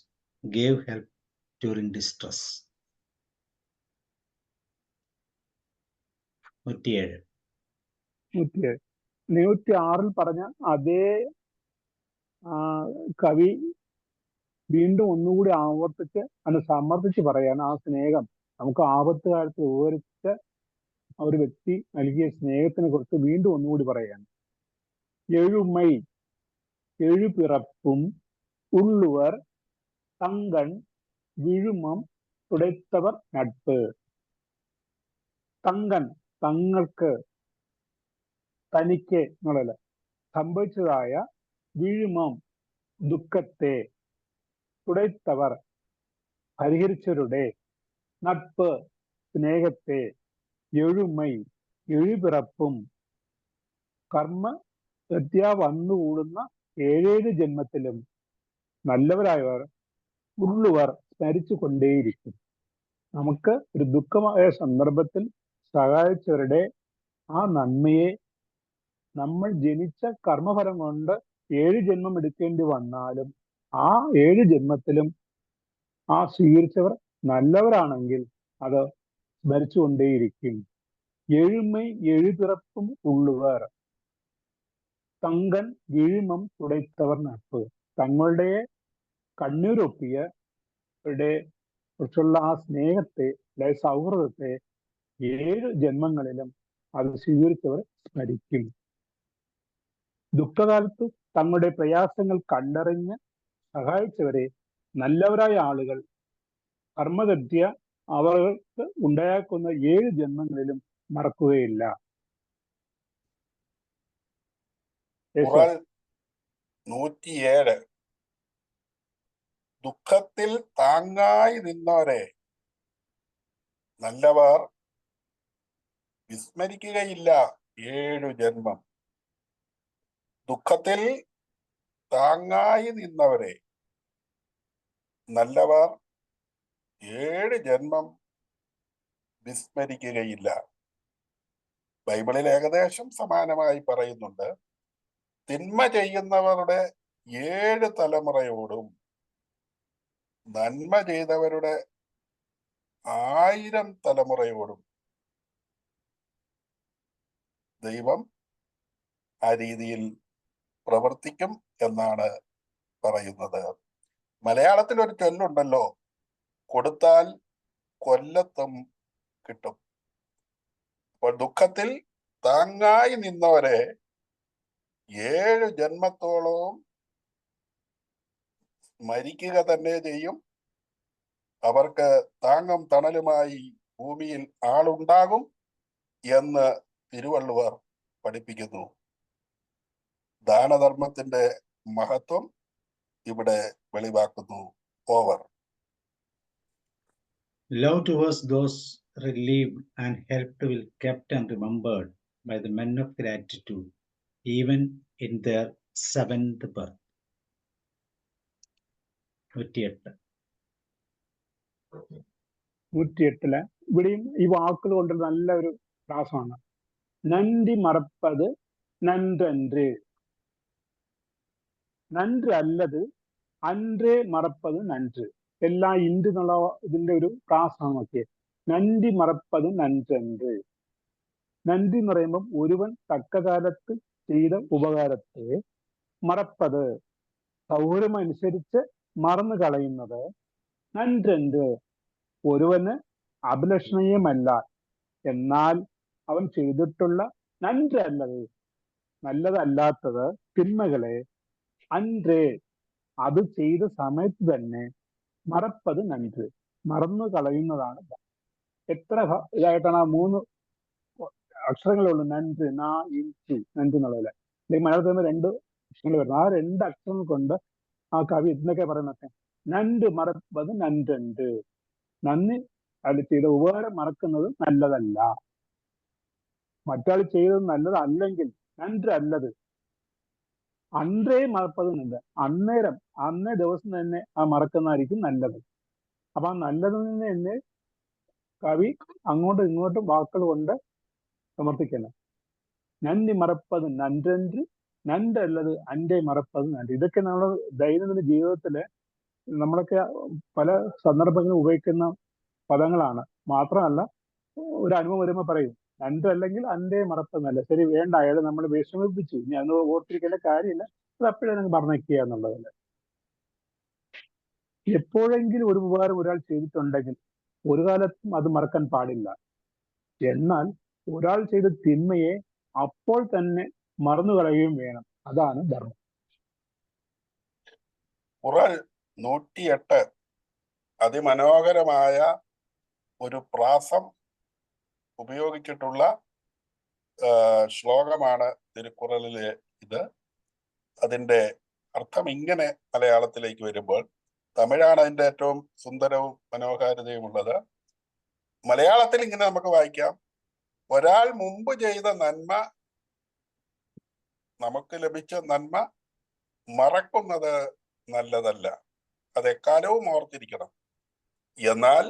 gave help during distress. 107. 106-ൽ പറഞ്ഞ അതേ കവി വീണ്ടും ഒന്നുകൂടി ആവർത്തിച്ച് സമർത്ഥിച്ച് പറയാണ്. ആ സ്നേഹം നമുക്ക് ആപത്ത് കാലത്ത് വിവരിച്ച ഒരു വ്യക്തി നൽകിയ സ്നേഹത്തിനെ കുറിച്ച് വീണ്ടും ഒന്നുകൂടി പറയാണ്. എഴുമൈ എഴുപിറപ്പും ഉള്ളുവർ തങ്കൺ വിഴുമം തുടൈത്തവർ നട്പ്. തങ്കൻ തങ്ങൾക്ക് തനിക്ക് എന്നുള്ളത് സംഭവിച്ചതായ വിഴുമം ദുഃഖത്തെ തുടൈത്തവർ പരിഹരിച്ചവരുടെ നട്പ് സ്നേഹത്തെ എഴുമൈ എഴുപിറപ്പും കർമ്മ പ്രത്യാ വന്നുകൂടുന്ന 7 ജന്മത്തിലും നല്ലവരായവർ ഉള്ളുവർ സ്മരിച്ചു കൊണ്ടേയിരിക്കും. നമുക്ക് ഒരു ദുഃഖമായ സന്ദർഭത്തിൽ സഹായിച്ചവരുടെ ആ നന്മയെ നമ്മൾ ജനിച്ച കർമ്മഫലം കൊണ്ട് 7 ജന്മം എടുക്കേണ്ടി വന്നാലും ആ 7 ജന്മത്തിലും ആ സ്വീകരിച്ചവർ നല്ലവരാണെങ്കിൽ അത് സ്മരിച്ചുകൊണ്ടേയിരിക്കും. എഴുമൈ എഴുപിറപ്പും ഉള്ളുവർ തങ്കൻ വിഴുമം തുടൈത്തവർ നട്പ്. തങ്ങളുടെ കണ്ണീരൊപ്പിയവരുടെ കുറിച്ചുള്ള ആ സ്നേഹത്തെ അല്ലെങ്കിൽ സൗഹൃദത്തെ 7 ജന്മങ്ങളിലും അത് സ്വീകരിച്ചവർ സ്മരിക്കും. ദുഃഖകാലത്ത് തങ്ങളുടെ പ്രയാസങ്ങൾ കണ്ടറിഞ്ഞ് സഹായിച്ചവരെ, നല്ലവരായ ആളുകൾ കർമ്മതെറ്റിയ അവർക്ക് ഉണ്ടാക്കുന്ന 7 ജന്മങ്ങളിലും മറക്കുകയില്ല. ഖുറാൻ 107 ദുഃഖത്തിൽ താങ്ങായി നിന്നവരെ നല്ലവർ വിസ്മരിക്കുകയില്ല 7 ജന്മം. ദുഃഖത്തിൽ താങ്ങായി നിന്നവരെ നല്ലവർ 7 ജന്മം വിസ്മരിക്കുകയില്ല. ബൈബിളിൽ ഏകദേശം സമാനമായി പറയുന്നുണ്ട്, തിന്മ ചെയ്യുന്നവരുടെ 7 തലമുറയോടും നന്മ ചെയ്തവരുടെ 1000 തലമുറയോടും ദൈവം ആ രീതിയിൽ പ്രവർത്തിക്കും എന്നാണ് പറയുന്നത്. മലയാളത്തിൽ ഒരു ചൊല്ലുണ്ടല്ലോ, കൊടുത്താൽ കൊല്ലത്തും കിട്ടും. അപ്പോൾ ദുഃഖത്തിൽ താങ്ങായി നിന്നവരെ 7 ജന്മത്തോളവും മരിക്കുക തന്നെ ചെയ്യും. അവർക്ക് താങ്ങും തണലുമായി ഭൂമിയിൽ ആളുണ്ടാകും എന്ന് തിരുവള്ളുവർ പഠിപ്പിക്കുന്നു. ദാനധർമ്മത്തിന്റെ മഹത്വം ഇവിടെ വെളിവാക്കുന്നു. Over. Love towards those relieved and helped will kept and remembered by the men of gratitude, even in their 7th birth. 108. 108 ഇവിടെയും ഈ വാക്കുകൾ കൊണ്ട് നല്ലൊരു പ്രാസമാണ്. നന്ദി മറപ്പത് നன்றன்று, നன்று അല്ലത് അன்றേ മറപ്പത് നன்று. എല്ലാ ഇന്ത്യ എന്നുള്ള ഇതിന്റെ ഒരു പ്രാസമാണ് നോക്കിയേ. നന്ദി മറപ്പത് നன்றன்று. നന്ദി എന്ന് പറയുമ്പം ഒരുവൻ തക്കകാലത്ത് ചെയ്ത ഉപകാരത്തെ മറപ്പത്, സൗകര്യമനുസരിച്ച് മറന്നു കളയുന്നത്, നன்றன்று ഒരുവന് അഭിലഷണീയമല്ല, എന്നാൽ അവൻ ചെയ്തിട്ടുള്ള നன்று അല്ലത്, നല്ലതല്ലാത്തത്, തിന്മകളെ അன்றേ അത് ചെയ്ത സമയത്ത് തന്നെ മറപ്പത് നன்று, മറന്നു കളയുന്നതാണ്. എത്ര ഇതായിട്ടാണ് ആ 3 അക്ഷരങ്ങളുള്ളൂ, നன்று, നാ, ഇൻസു, നன்று എന്നുള്ളതില്. അല്ലെങ്കിൽ മലയാളത്തിൽ നിന്ന് 2 അക്ഷരങ്ങൾ വരുന്നത്. ആ 2 അക്ഷരങ്ങൾ കൊണ്ട് ആ കവി എന്തൊക്കെ പറയുന്നൊക്കെ, നன்று മറപ്പത് നன்றன்று, നന്ദി അത് ചെയ്ത ഉപകാരം മറക്കുന്നത് നല്ലതല്ല. മറ്റാൾ ചെയ്തത് നല്ലതല്ലെങ്കിൽ നன்று അല്ലത്, അன்றേ മറപ്പത് നല്ലത്, അന്നേ ദിവസം തന്നെ ആ മറക്കുന്നതായിരിക്കും നല്ലത്. അപ്പൊ ആ നല്ലതിൽ നിന്ന് തന്നെ കവി അങ്ങോട്ടും ഇങ്ങോട്ടും വാക്കുകൾ കൊണ്ട് സമർത്ഥിക്കണം. നന്ദി മറപ്പത് നன்றன்று, നன்றല്ലത് അന്റെ മറപ്പത് നன்று. ഇതൊക്കെ നമ്മൾ ദൈനംദിന ജീവിതത്തില് നമ്മളൊക്കെ പല സന്ദർഭങ്ങളിൽ ഉപയോഗിക്കുന്ന പദങ്ങളാണ്. മാത്രമല്ല, ഒരു അനുഭവം വരുമ്പോൾ പറയും നன்றല്ലെങ്കിൽ അന്റെ മറപ്പത് നല്ല. ശരി, വേണ്ട, അയാളെ നമ്മൾ വിഷമിപ്പിച്ചു, ഇനി അന്ന് ഓർത്തിരിക്കേണ്ട കാര്യമില്ല, അത് അപ്പോഴേ നിങ്ങൾ മറന്നേക്കുക എന്നുള്ളതല്ല. എപ്പോഴെങ്കിലും ഒരു ഉപകാരം ഒരാൾ ചെയ്തിട്ടുണ്ടെങ്കിൽ ഒരു കാലത്തും അത് മറക്കാൻ പാടില്ല. എന്നാൽ ഒരാൾ ചെയ്ത തിന്മയെ അപ്പോൾ തന്നെ മറന്നു കളയുകയും വേണം. അതാണ് ധർമ്മം. ഖുറാൻ 108 അതിമനോഹരമായ ഒരു പ്രാസം ഉപയോഗിച്ചിട്ടുള്ള ശ്ലോകമാണ് തിരുക്കുറളിലെ ഇത്. അതിന്റെ അർത്ഥം ഇങ്ങനെ മലയാളത്തിലേക്ക് വരുമ്പോൾ, തമിഴാണ് അതിന്റെ ഏറ്റവും സുന്ദരവും മനോഹാരിതയുമുള്ളത്. മലയാളത്തിൽ ഇങ്ങനെ നമുക്ക് വായിക്കാം: ഒരാൾ മുമ്പ് ചെയ്ത നന്മ, നമുക്ക് ലഭിച്ച നന്മ മറക്കുന്നത് നല്ലതല്ല, അതെക്കാലവും ഓർത്തിരിക്കണം. എന്നാൽ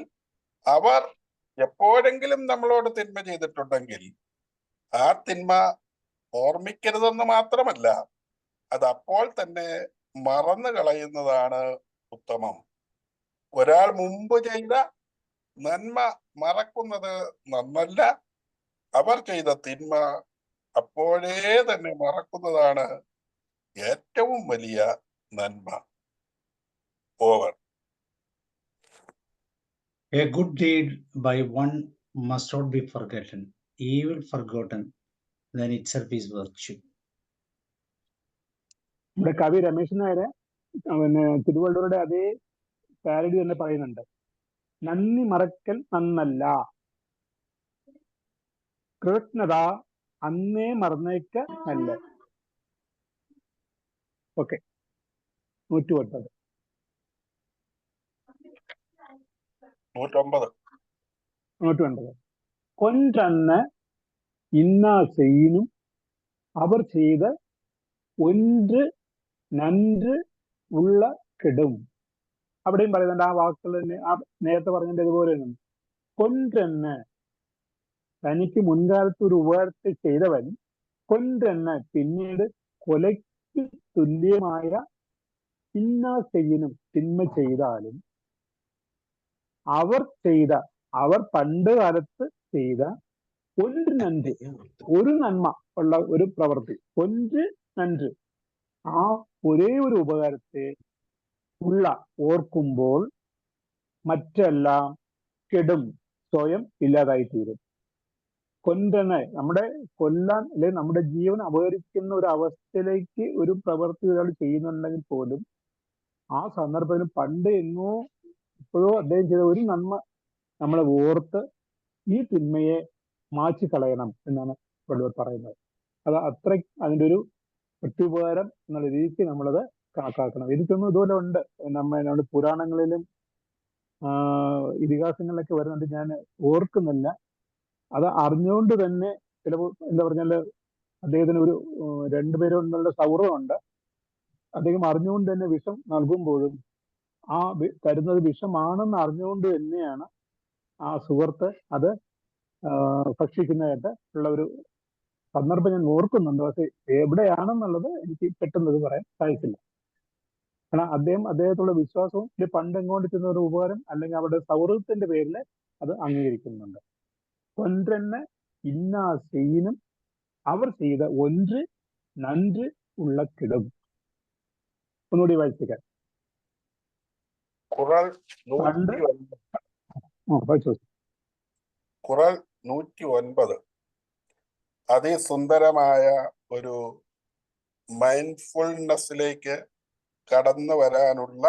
അവർ എപ്പോഴെങ്കിലും നമ്മളോട് തിന്മ ചെയ്തിട്ടുണ്ടെങ്കിൽ ആ തിന്മ ഓർമ്മിക്കരുതെന്ന് മാത്രമല്ല, അത് അപ്പോൾ തന്നെ മറന്നു കളയുന്നതാണ് ഉത്തമം. ഒരാൾ മുമ്പ് ചെയ്ത നന്മ മറക്കുന്നത് നന്നല്ല, അവർ ചെയ്ത തിന്മ അപ്പോഴേ തന്നെ മറക്കുന്നതാണ് ഏറ്റവും വലിയ നന്മ. Over. A good deed by one must not be forgotten. Evil forgotten, then itself is virtue. ഇവിടെ കവി രമേശൻ നായര് പിന്നെ തിരുവള്ളുവരുടെ അതേ പാരഡി തന്നെ പറയുന്നുണ്ട്, നന്ദി മറക്കൽ നന്നല്ല, കൃതജ്ഞത അന്നേ മറന്നേക്ക നല്ല. ഓക്കെ, 109. 109. 109. கொன்றன்ன இன்னா செய்யினும் അവർ ചെയ്ത ഒன்று നன்று ഉള്ള കെടും. അവിടെയും പറയുന്നുണ്ട് ആ വാക്കുകൾ തന്നെ, ആ നേരത്തെ പറഞ്ഞതിന്റെ ഇതുപോലെ തന്നെ. കൊன்றെന്ന്, തനിക്ക് മുൻകാലത്ത് ഒരു ഉപകാരത്തെ ചെയ്തവൻ, കൊன்றെന്ന് പിന്നീട് കൊലയ്ക്ക് തുല്യമായ ഇന്നാ ചെയ്യനും തിന്മ ചെയ്താലും അവർ പണ്ട് കാലത്ത് ചെയ്ത ഒരു നன்று, ഒരു നന്മ ഉള്ള ഒരു പ്രവൃത്തി, ഒன்று നன்று, ആ ഒരേ ഒരു ഉപകാരത്തെ ഉള്ള ഓർക്കുമ്പോൾ മറ്റെല്ലാം കെടും, സ്വയം ഇല്ലാതായി തീരും. കൊன்றെന്ന് നമ്മുടെ കൊല്ലാൻ അല്ലെങ്കിൽ നമ്മുടെ ജീവൻ അപഹരിക്കുന്ന ഒരു അവസ്ഥയിലേക്ക് ഒരു പ്രവൃത്തി ഒരാൾ ചെയ്യുന്നുണ്ടെങ്കിൽ പോലും ആ സന്ദർഭത്തിൽ പണ്ട് എങ്ങോ ഇപ്പോഴോ അദ്ദേഹം ചെയ്ത ഒരു നന്മ നമ്മളെ ഓർത്ത് ഈ തിന്മയെ മാറ്റിക്കളയണം എന്നാണ് വള്ളുവർ പറയുന്നത്. അത് അത്ര അതിൻ്റെ ഒരു പ്രത്യുപകാരം എന്നുള്ള രീതിക്ക് നമ്മളത് കണക്കാക്കണം. എനിക്കൊന്നും ഇതുപോലെ ഉണ്ട്, നമ്മുടെ പുരാണങ്ങളിലും ഇതിഹാസങ്ങളിലൊക്കെ വരുന്നുണ്ട്, ഞാൻ ഓർക്കുന്നില്ല. അത് അറിഞ്ഞുകൊണ്ട് തന്നെ ചിലപ്പോൾ എന്താ പറഞ്ഞാല് അദ്ദേഹത്തിന് ഒരു രണ്ടുപേരുള്ള സൗഹൃദമുണ്ട്. അദ്ദേഹം അറിഞ്ഞുകൊണ്ട് തന്നെ വിഷം നൽകുമ്പോഴും ആ തരുന്നത് വിഷമാണെന്ന് അറിഞ്ഞുകൊണ്ട് തന്നെയാണ് ആ സുഹൃത്ത് അത് ഭക്ഷിക്കുന്നതായിട്ട് ഉള്ള ഒരു സന്ദർഭം ഞാൻ ഓർക്കുന്നുണ്ട്. പക്ഷെ എവിടെയാണെന്നുള്ളത് എനിക്ക് പെട്ടെന്ന് ഇത് പറയാൻ സാധിക്കില്ല. കാരണം അദ്ദേഹത്തുള്ള വിശ്വാസവും പണ്ട് എങ്ങോട്ട് ചെന്ന ഒരു ഉപകാരം അല്ലെങ്കിൽ അവരുടെ സൗഹൃദത്തിന്റെ പേരിൽ അത് അംഗീകരിക്കുന്നുണ്ട്. കൊன்றെന്ന് ഇന്നാ ചെയ്യിനും അവർ ചെയ്ത ഒன்று നன்று ഉള്ള കിടും. ഒന്നുകൂടി വായിച്ചേക്കാം. ഖുറാൻ പണ്ട് 109 അതിസുന്ദരമായ ഒരു മൈൻഡ്ഫുൾനെസ്സിലേക്ക് കടന്നു വരാനുള്ള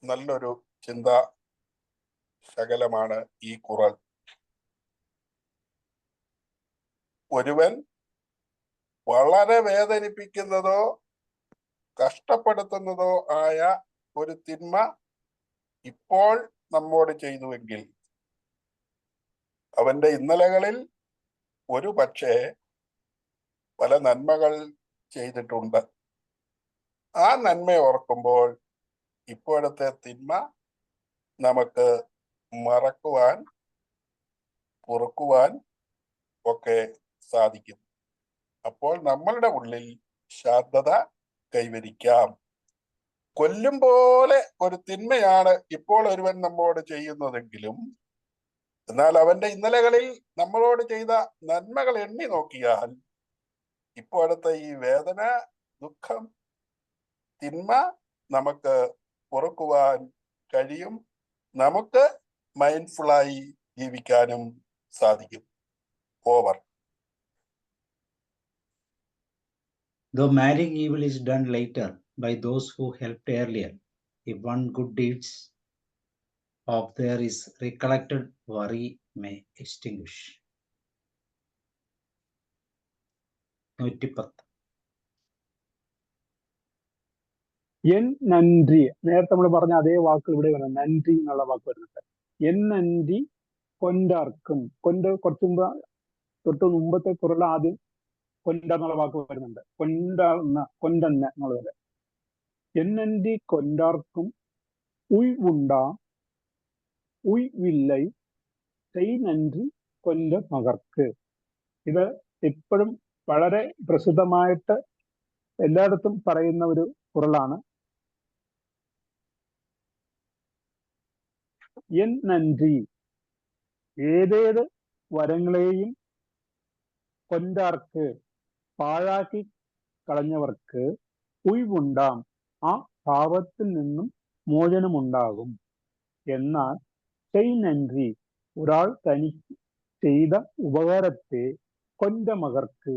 നല്ലൊരു ചിന്താ ശകലമാണ് ഈ ഖുറാൻ. ഒരുവൻ വളരെ വേദനിപ്പിക്കുന്നതോ കഷ്ടപ്പെടുത്തുന്നതോ ആയ ഒരു തിന്മ ഇപ്പോൾ നമ്മോട് ചെയ്തുവെങ്കിൽ അവന്റെ ഇന്നലകളിൽ ഒരു പക്ഷേ പല നന്മകൾ ചെയ്തിട്ടുണ്ട്. ആ നന്മ ഓർക്കുമ്പോൾ ഇപ്പോഴത്തെ തിന്മ നമുക്ക് മറക്കുവാൻ പൊറുക്കുവാൻ ഒക്കെ സാധിക്കും. അപ്പോൾ നമ്മളുടെ ഉള്ളിൽ ശാന്തത കൈവരിക്കാം. കൊല്ലും പോലെ ഒരു തിന്മയാണ് ഇപ്പോൾ ഒരുവൻ നമ്മോട് ചെയ്യുന്നതെങ്കിലും എന്നാൽ അവന്റെ ഇന്നലകളിൽ നമ്മളോട് ചെയ്ത നന്മകൾ എണ്ണി നോക്കിയാൽ ഇപ്പോഴത്തെ ഈ വേദന, ദുഃഖം, തിന്മ നമുക്ക് പൊറുക്കുവാൻ കഴിയും. നമുക്ക് മൈൻഡ്ഫുള്ളായി ജീവിക്കാനും സാധിക്കും. Over. Though marrying evil is done later by those who helped earlier, if one good deeds of there is recollected, worry may extinguish. 110. N നன்றി, നേരത്തെ നമ്മൾ പറഞ്ഞ അതേ വാക്കുകൾ ഇവിടെ വരുന്നത്, നன்றി എന്നുള്ള വാക്ക് വരുന്നുണ്ട്. എൻ നன்றി കൊണ്ടാർക്കും, കുറച്ചു മുമ്പ് തൊട്ട് മുമ്പത്തെ കുറിൽ ആദ്യം കൊണ്ട എന്നുള്ള വാക്ക് വരുന്നുണ്ട്. കൊണ്ടെന്ന എന്നുള്ളത്. എൻ നன்றി കൊണ്ടാർക്കും ഉയ്വുണ്ടാ ഉയ്വില്ലൈ സെയ് നன்றി കൊണ്ട മകർക്ക്. ഇത് എപ്പോഴും വളരെ പ്രസിദ്ധമായിട്ട് എല്ലായിടത്തും പറയുന്ന ഒരു കുറിലാണ്. എൻ നன்றി, ഏതേത് വരങ്ങളെയും കൊണ്ടാർക്ക് പാഴാക്കി കളഞ്ഞവർക്ക് ഉയ്വുണ്ടാം, ആ പാപത്തിൽ നിന്നും മോചനമുണ്ടാകും. എന്നാൽ സെയ് നன்றി, ഒരാൾ തനിക്ക് ചെയ്ത ഉപകാരത്തെ കൊണ്ട മകർക്ക്,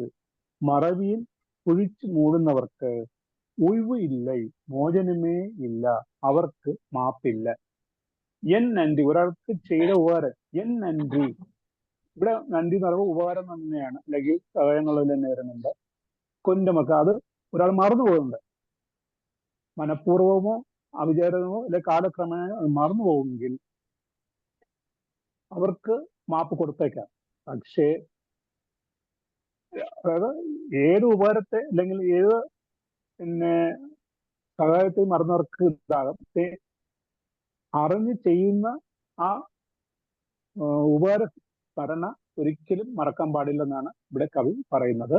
മറവിയിൽ കുഴിച്ചു മൂടുന്നവർക്ക് ഒഴിവ് ഇല്ല, മോചനമേ ഇല്ല, അവർക്ക് മാപ്പില്ല. എൻ നന്ദി, ഒരാൾക്ക് ചെയ്ത ഉപകാരം എൻ നന്ദി. ഇവിടെ നന്ദി എന്ന് പറയുമ്പോൾ ഉപകാരം തന്നെയാണ്, അല്ലെങ്കിൽ എന്നുള്ളതിൽ തന്നെ വരുന്നുണ്ട്. കൊഞ്ചമൊക്കെ അത് ഒരാൾ മറന്നു പോകുന്നുണ്ട്, മനഃപൂർവമോ അവിചാരിതമോ അല്ലെങ്കിൽ കാലക്രമേണ അത് മറന്നു പോകുമെങ്കിൽ അവർക്ക് മാപ്പ് കൊടുത്തേക്കാം. പക്ഷേ അതായത് ഏത് ഉപകാരത്തെ അല്ലെങ്കിൽ ഏത് പിന്നെ സഹായത്തെ മറന്നവർക്ക് ഇതാകും. പക്ഷേ അറിഞ്ഞ് ചെയ്യുന്ന ആ ഉപകാര സ്മരണ ഒരിക്കലും മറക്കാൻ പാടില്ലെന്നാണ് ഇവിടെ കവി പറയുന്നത്.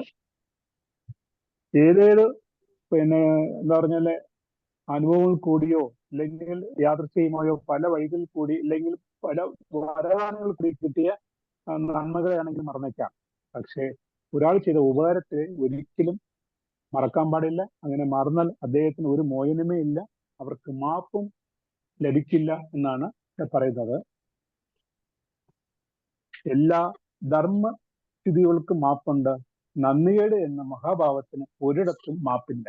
ഏതേത് പിന്നെ എന്താ പറഞ്ഞാല് അനുഭവങ്ങൾ കൂടിയോ അല്ലെങ്കിൽ യാദൃശ്ചികമായോ പല വഴികളിൽ കൂടി അല്ലെങ്കിൽ പല വരദാനങ്ങൾ കൂടി കിട്ടിയ നന്മകളെയാണെങ്കിൽ മറന്നേക്കാം. പക്ഷെ ഒരാൾ ചെയ്ത ഉപകാരത്തെ ഒരിക്കലും മറക്കാൻ പാടില്ല. അങ്ങനെ മറന്നാൽ അദ്ദേഹത്തിന് ഒരു മോചനമേ ഇല്ല, അവർക്ക് മാപ്പും ലഭിക്കില്ല എന്നാണ് പറയുന്നത്. എല്ലാ ധർമ്മസ്ഥിതികൾക്കും മാപ്പുണ്ട്, നന്ദികേട് എന്ന മഹാഭാവത്തിന് ഒരിടത്തും മാപ്പില്ല.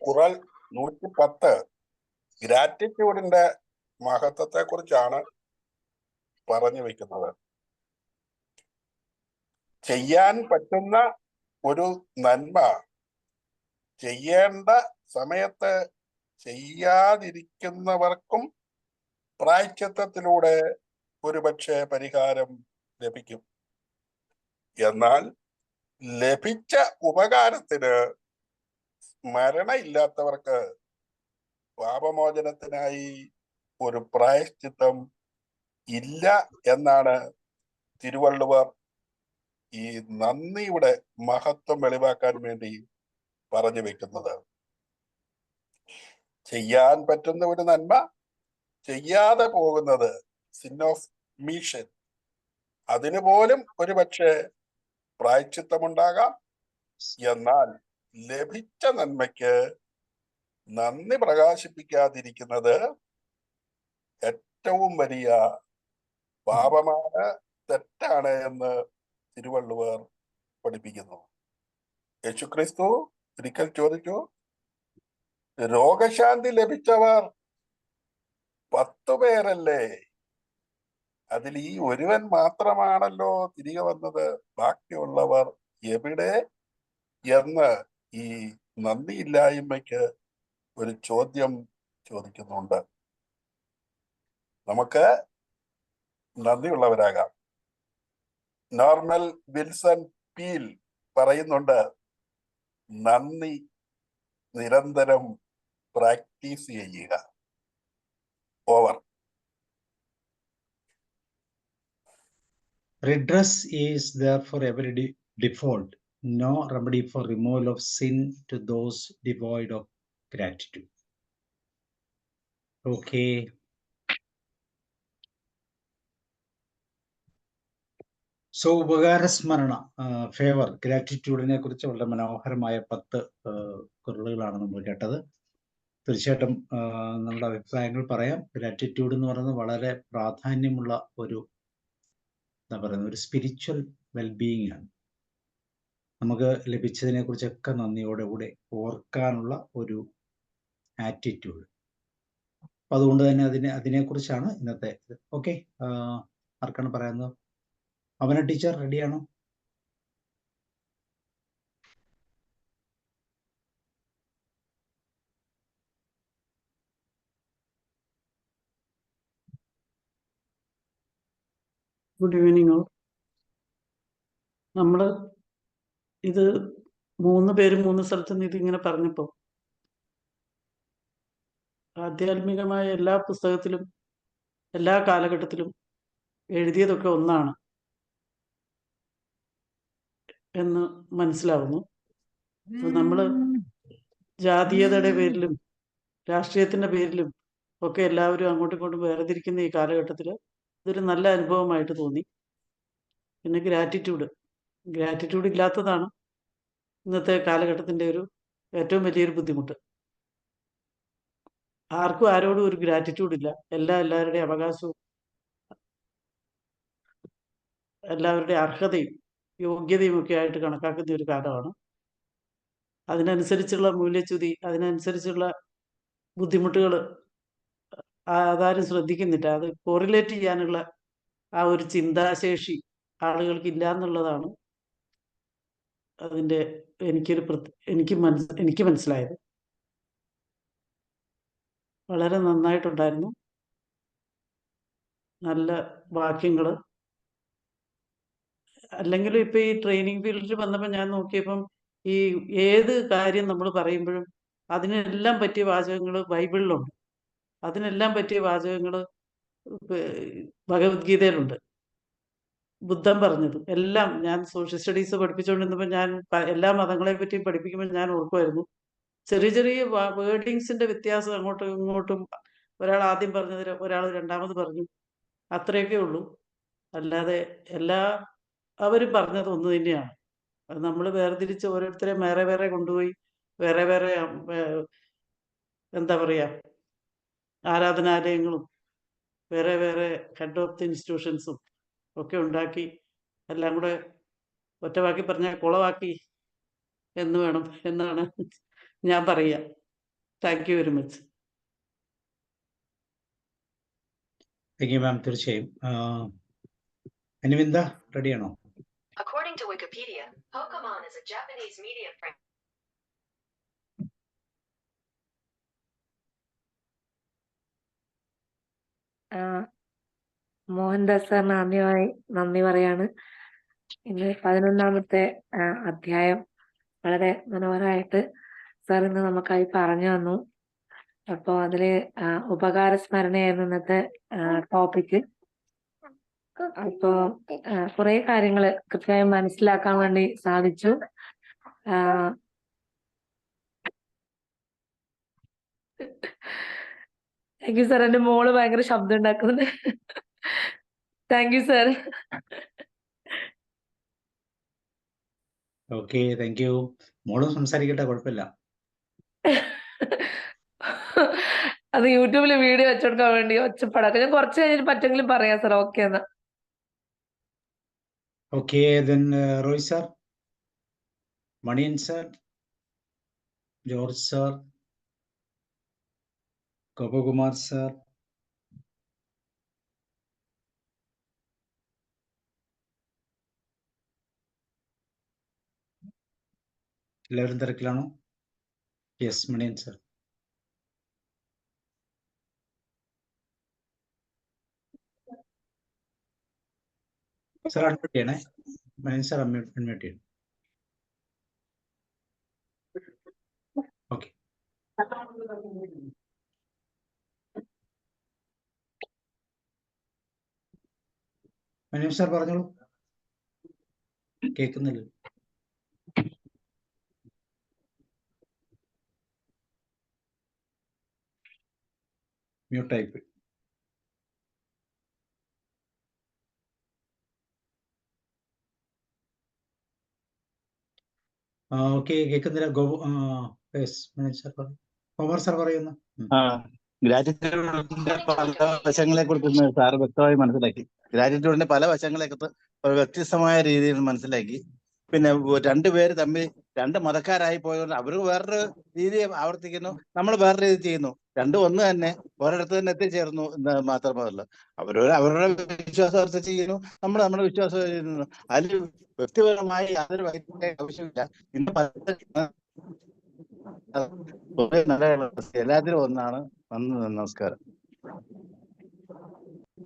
ഖുറാൻ 110 ഗ്രാറ്റിറ്റ്യൂഡിന്റെ മഹത്വത്തെ കുറിച്ചാണ് പറഞ്ഞു വെക്കുന്നത്. ചെയ്യാൻ പറ്റുന്ന ഒരു നന്മ ചെയ്യേണ്ട സമയത്ത് ചെയ്യാതിരിക്കുന്നവർക്കും പ്രായശ്ചിത്തത്തിലൂടെ ഒരുപക്ഷെ പരിഹാരം ലഭിക്കും. എന്നാൽ ലഭിച്ച ഉപകാരത്തിന് സ്മരണയില്ലാത്തവർക്ക് പാപമോചനത്തിനായി ഒരു പ്രായശ്ചിത്തം ഇല്ല എന്നാണ് തിരുവള്ളുവർ ഈ നന്ദിയുടെ മഹത്വം വെളിവാക്കാൻ വേണ്ടി പറഞ്ഞു വെക്കുന്നത്. ചെയ്യാൻ പറ്റുന്ന ഒരു നന്മ ചെയ്യാതെ പോകുന്നത് സിൻ ഓഫ് മീഷൻ, അതിനു പോലും ഒരുപക്ഷെ പ്രായശ്ചിത്തമുണ്ടാകാം. എന്നാൽ ലഭിച്ച നന്മയ്ക്ക് നന്ദി പ്രകാശിപ്പിക്കാതിരിക്കുന്നത് ഏറ്റവും വലിയ പാപമാണ്, തെറ്റാണ് എന്ന് തിരുവള്ളുവർ പഠിപ്പിക്കുന്നു. യേശുക്രിസ്തു ഒരിക്കൽ ചോദിച്ചു, രോഗശാന്തി ലഭിച്ചവർ 10 പേരല്ലേ, അതിൽ ഈ ഒരുവൻ മാത്രമാണല്ലോ തിരികെ വന്നത്, ബാക്കിയുള്ളവർ എവിടെ എന്ന് ഈ നന്ദിയില്ലായ്മയ്ക്ക് ഒരു ചോദ്യം ചോദിക്കുന്നുണ്ട്. നമുക്ക് നന്ദിയുള്ളവരാകാം. നോർമൽ വിൽസൺ പീൽ പറയുന്നുണ്ട്, നന്ദി നിരന്തരം പ്രാക്ടീസ് ചെയ്യുക. Over. Redress is there for every default, no remedy for removal of sin to those devoid of gratitude. Okay. So ഉപകാരസ്മരണ, ഫേവർ, ഗ്രാറ്റിറ്റ്യൂഡിനെ കുറിച്ച് വളരെ മനോഹരമായ 10 കുറിലുകളാണ് നമ്മൾ കേട്ടത്. തീർച്ചയായിട്ടും നമ്മുടെ അഭിപ്രായങ്ങൾ പറയാം. ഗ്രാറ്റിറ്റ്യൂഡ് എന്ന് പറയുന്നത് വളരെ പ്രാധാന്യമുള്ള ഒരു എന്താ പറയുന്നത് ഒരു സ്പിരിച്വൽ വെൽബീയിങ് ആണ്. നമുക്ക് ലഭിച്ചതിനെ കുറിച്ചൊക്കെ നന്ദിയോടുകൂടെ ഓർക്കാനുള്ള ഒരു ആറ്റിറ്റ്യൂഡ്. അപ്പം അതുകൊണ്ട് തന്നെ അതിനെക്കുറിച്ചാണ് ഇന്നത്തെ ഇത്. ഓക്കെ, ആർക്കാണ് പറയുന്നത്? അവന ടീച്ചർ റെഡിയാണോ? Good evening. നമ്മൾ ഇത് 3 പേരും 3 സ്ഥലത്ത് നിന്ന് ഇതിങ്ങനെ പറഞ്ഞപ്പോൾ ആധ്യാത്മികമായ എല്ലാ പുസ്തകത്തിലും എല്ലാ കാലഘട്ടത്തിലും എഴുതിയതൊക്കെ ഒന്നാണ് എന്ന് മനസ്സിലാവുന്നു. നമ്മൾ ജാതീയതയുടെ പേരിലും രാഷ്ട്രീയത്തിൻ്റെ പേരിലും ഒക്കെ എല്ലാവരും അങ്ങോട്ടും ഇങ്ങോട്ടും വേർതിരിക്കുന്ന ഈ കാലഘട്ടത്തിൽ ഇതൊരു നല്ല അനുഭവമായിട്ട് തോന്നി. പിന്നെ ഗ്രാറ്റിറ്റ്യൂഡ് ഇല്ലാത്തതാണ് ഇന്നത്തെ കാലഘട്ടത്തിൻ്റെ ഒരു ഏറ്റവും വലിയൊരു ബുദ്ധിമുട്ട്. ആർക്കും ആരോടും ഒരു ഗ്രാറ്റിറ്റ്യൂഡ് ഇല്ല. എല്ലാവരുടെയും അവകാശവും എല്ലാവരുടെയും അർഹതയും യോഗ്യതയും ഒക്കെ ആയിട്ട് കണക്കാക്കുന്ന ഒരു കാലമാണ്. അതിനനുസരിച്ചുള്ള മൂല്യച്യുതി, അതിനനുസരിച്ചുള്ള ബുദ്ധിമുട്ടുകൾ അതാരും ശ്രദ്ധിക്കുന്നില്ല. അത് കോറിലേറ്റ് ചെയ്യാനുള്ള ആ ഒരു ചിന്താശേഷി ആളുകൾക്ക് ഇല്ല എന്നുള്ളതാണ് അതിൻ്റെ എനിക്ക് മനസ്സിലായത്. വളരെ നന്നായിട്ടുണ്ടായിരുന്നു. നല്ല വാക്യങ്ങൾ. അല്ലെങ്കിലും ഇപ്പം ഈ ട്രെയിനിങ് ഫീൽഡിൽ വന്നപ്പോൾ ഞാൻ നോക്കിയപ്പം ഈ ഏത് കാര്യം നമ്മൾ പറയുമ്പോഴും അതിനെല്ലാം പറ്റിയ വാചകങ്ങൾ ബൈബിളിലുണ്ട്, അതിനെല്ലാം പറ്റിയ വാചകങ്ങൾ ഭഗവത്ഗീതയിലുണ്ട്. ബുദ്ധൻ പറഞ്ഞത് എല്ലാം ഞാൻ സോഷ്യൽ സ്റ്റഡീസ് പഠിപ്പിച്ചുകൊണ്ടിരുന്നപ്പോൾ ഞാൻ എല്ലാ മതങ്ങളെ പറ്റിയും പഠിപ്പിക്കുമ്പോൾ ഞാൻ ഓർക്കുമായിരുന്നു, ചെറിയ ചെറിയ വേർഡിങ്സിന്റെ വ്യത്യാസം അങ്ങോട്ടും ഇങ്ങോട്ടും, ഒരാൾ ആദ്യം പറഞ്ഞത് ഒരാൾ രണ്ടാമത് പറഞ്ഞു, അത്രയൊക്കെ ഉള്ളൂ. അല്ലാതെ അവരും പറഞ്ഞത് ഒന്ന് തന്നെയാണ്. അത് നമ്മൾ വേർതിരിച്ച് ഓരോരുത്തരെ വേറെ വേറെ കൊണ്ടുപോയി വേറെ വേറെ എന്താ പറയുക, ആരാധനാലയങ്ങളും വേറെ വേറെ ഹെഡ് ഓഫ് ദി ഇൻസ്റ്റിറ്റ്യൂഷൻസും ഒക്കെ ഉണ്ടാക്കി എല്ലാം കൂടെ ഒറ്റവാക്കി പറഞ്ഞാൽ കുളവാക്കി എന്നാണ് ഞാൻ പറയുക. Thank you very much. Thank you ma'am. തീർച്ചയായും. അനുവിന്ദ റെഡിയാണോ? According to Wikipedia, Pokemon is a Japanese media franchise. Mohandas സാറിന് ആദ്യമായി നന്ദി പറയാണ്. ഇന്ന് 11ാമത്തെ അധ്യായം വളരെ മനോഹരമായിട്ട് സാർ ഇന്ന് നമുക്കായി പറഞ്ഞു തന്നു. അപ്പോൾ അതില് ഉപകാരസ്മരണയായിരുന്നു ഇന്നത്തെ ടോപ്പിക്ക്. അപ്പോ കുറെ കാര്യങ്ങൾ കൃത്യമായി മനസ്സിലാക്കാൻ വേണ്ടി സാധിച്ചു. Thank you sir. എന്റെ മോള് ഭയങ്കര ശബ്ദം ഉണ്ടാക്കുന്നുണ്ട്. Thank you sir. Okay, thank you. മോളും സംസാരിക്കട്ടെ, കുഴപ്പമില്ല. അത് യൂട്യൂബിൽ വീഡിയോ വെച്ചെടുക്കാൻ വേണ്ടി ഒച്ചപ്പാടാക്കാം. ഞാൻ കുറച്ച് കഴിഞ്ഞിട്ട് പറ്റെങ്കിലും പറയാം സാർ. ഓക്കെ എന്നാ. Okay, then Roy sir, Maniyan sir, George sir, Gopakumar sir, എല്ലാവരും തിരക്കിലാണോ? Yes, Maniyan sir. Sir unmute ചെയ്യണേ. മണിയൻ സാർ അൺമ്യൂട്ട് ചെയ്യണം. ഓക്കെ. മണിയൻ സാർ പറഞ്ഞോളൂ. കേൾക്കുന്നില്ല. മ്യൂട്ടായി പോയി. ഓക്കെ, കേൾക്കുന്നില്ല. കുമാർ സാർ പറയുന്നു. ഗ്രാറ്റിറ്റ്യൂഡിന്റെ പല വശങ്ങളെ കുറിച്ച് സാറ് വ്യക്തമായി മനസ്സിലാക്കി. ഗ്രാറ്റിറ്റ്യൂഡിന്റെ പല വശങ്ങളെ കുറിച്ച് വ്യത്യസ്തമായ രീതിയിൽ മനസ്സിലാക്കി. പിന്നെ രണ്ടുപേര് തമ്മിൽ രണ്ട് മതക്കാരായി പോയതുകൊണ്ട് അവർ വേറൊരു രീതി ആവർത്തിക്കുന്നു, നമ്മൾ വേറെ രീതി ചെയ്യുന്നു. രണ്ടും ഒന്ന് തന്നെ, ഒരിടത്ത് തന്നെ എത്തിച്ചേർന്നു എന്ന് മാത്രമല്ല, അവരുടെ വിശ്വാസം ചെയ്യുന്നു, നമ്മൾ നമ്മുടെ വിശ്വാസം ചെയ്യുന്നു. അതിൽ വ്യക്തിപരമായി യാതൊരു ആവശ്യമില്ല. ഇന്ന് നല്ല എല്ലാത്തിലും ഒന്നാണ്. നമസ്കാരം.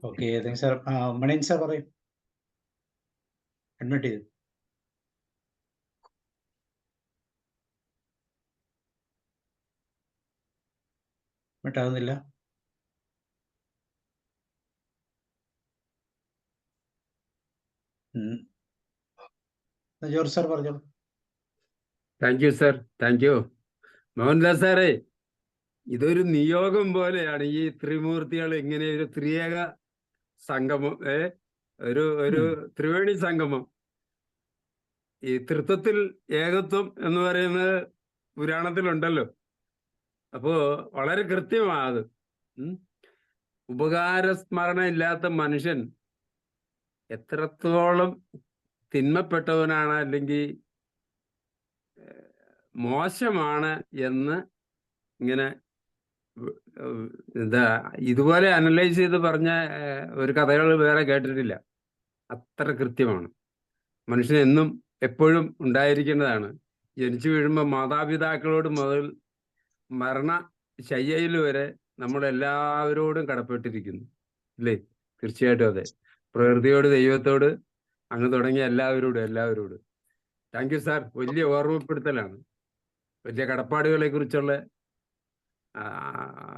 Okay, sir. മണിയൻ സാർ പറയും. അഡ്മിറ്റ് ചെയ്തു. അഡ്മിറ്റ് ജോർജ് സാർ പറഞ്ഞോളൂ. Thank you sir. Thank you Mohandas സാറേ. ഇതൊരു നിയോഗം പോലെയാണ് ഈ ത്രിമൂർത്തികൾ ഇങ്ങനെ ഒരു ത്രിയേക സംഗമം, ഒരു ത്രിവേണി സംഗമം. ഈ തൃത്വത്തിൽ ഏകത്വം എന്ന് പറയുന്നത് പുരാണത്തിലുണ്ടല്ലോ. അപ്പോ വളരെ കൃത്യമാണ് അത്. ഉപകാരസ്മരണ ഇല്ലാത്ത മനുഷ്യൻ എത്രത്തോളം തിന്മപ്പെട്ടവനാണ്, അല്ലെങ്കിൽ മോശമാണ് എന്ന് ഇങ്ങനെ എന്താ ഇതുപോലെ അനലൈസ് ചെയ്ത് പറഞ്ഞ ഒരു കഥകൾ വേറെ കേട്ടിട്ടില്ല. അത്ര കൃത്യമാണ്. മനുഷ്യൻ എന്നും എപ്പോഴും ഉണ്ടായിരിക്കേണ്ടതാണ്. ജനിച്ചു വീഴുമ്പോൾ മാതാപിതാക്കളോട് മുതൽ മരണശയ്യയിൽ വരെ നമ്മളെല്ലാവരോടും കടപ്പെട്ടിരിക്കുന്നു, ഇല്ലേ? തീർച്ചയായിട്ടും അതെ. പ്രകൃതിയോട്, ദൈവത്തോട്, അങ്ങ് തുടങ്ങിയ എല്ലാവരോടും. Thank you sir. വലിയ ഓർമ്മപ്പെടുത്തലാണ്. വലിയ കടപ്പാടുകളെ കുറിച്ചുള്ള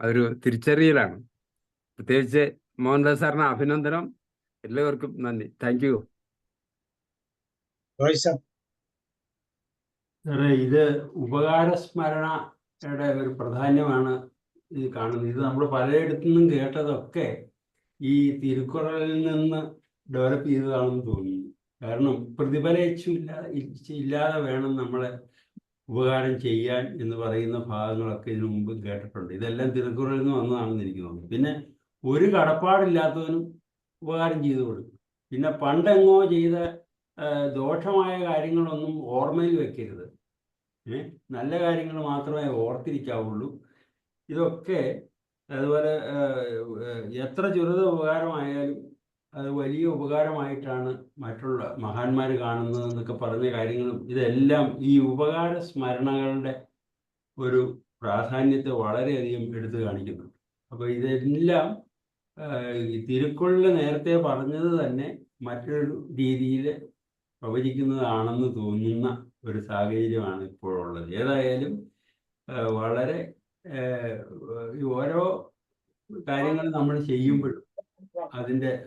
ഒരു തിരിച്ചറിയലാണ്. പ്രത്യേകിച്ച് മോഹൻദാസ് സാറിന് അഭിനന്ദനം. എല്ലാവർക്കും നന്ദി. Thank you. സാറേ, ഇത് ഉപകാരസ്മരണയുടെ ഒരു പ്രാധാന്യമാണ് ഇത് കാണുന്നത്. ഇത് നമ്മൾ പലയിടത്തു നിന്നും കേട്ടതൊക്കെ ഈ തിരുക്കുറളിൽ നിന്ന് ഡെവലപ്പ് ചെയ്തതാണെന്ന് തോന്നുന്നു. കാരണം ഇല്ലാതെ വേണം നമ്മളെ ഉപകാരം ചെയ്യാൻ എന്ന് പറയുന്ന ഭാഗങ്ങളൊക്കെ ഇതിനു മുമ്പ് കേട്ടിട്ടുണ്ട്. ഇതെല്ലാം തിരുക്കുറളിൽ നിന്ന് വന്നതാണെന്ന് എനിക്ക് തോന്നുന്നു. പിന്നെ ഒരു കടപ്പാടില്ലാത്തവനും ഉപകാരം ചെയ്തു കൊടുക്കും. പിന്നെ പണ്ടെങ്ങോ ചെയ്ത ദോഷമായ കാര്യങ്ങളൊന്നും ഓർമ്മയിൽ വെക്കരുത്. നല്ല കാര്യങ്ങൾ മാത്രമേ ഓർത്തിരിക്കാവുള്ളൂ. ഇതൊക്കെ അതുപോലെ എത്ര ചെറുത ഉപകാരമായാലും അത് വലിയ ഉപകാരമായിട്ടാണ് മറ്റുള്ള മഹാന്മാർ കാണുന്നത് എന്നൊക്കെ പറഞ്ഞ കാര്യങ്ങളും ഇതെല്ലാം ഈ ഉപകാര സ്മരണകളുടെ ഒരു പ്രാധാന്യത്തെ വളരെയധികം എടുത്തു കാണിക്കുന്നു. അപ്പോൾ ഇതെല്ലാം ഈ തിരുക്കുറളിൽ നേരത്തെ പറഞ്ഞത് തന്നെ മറ്റൊരു രീതിയിൽ പ്രവചിക്കുന്നതാണെന്ന് തോന്നുന്ന ഒരു സാഹചര്യമാണ് ഇപ്പോഴുള്ളത്. ഏതായാലും വളരെ ഓരോ കാര്യങ്ങൾ നമ്മൾ ചെയ്യുമ്പോഴും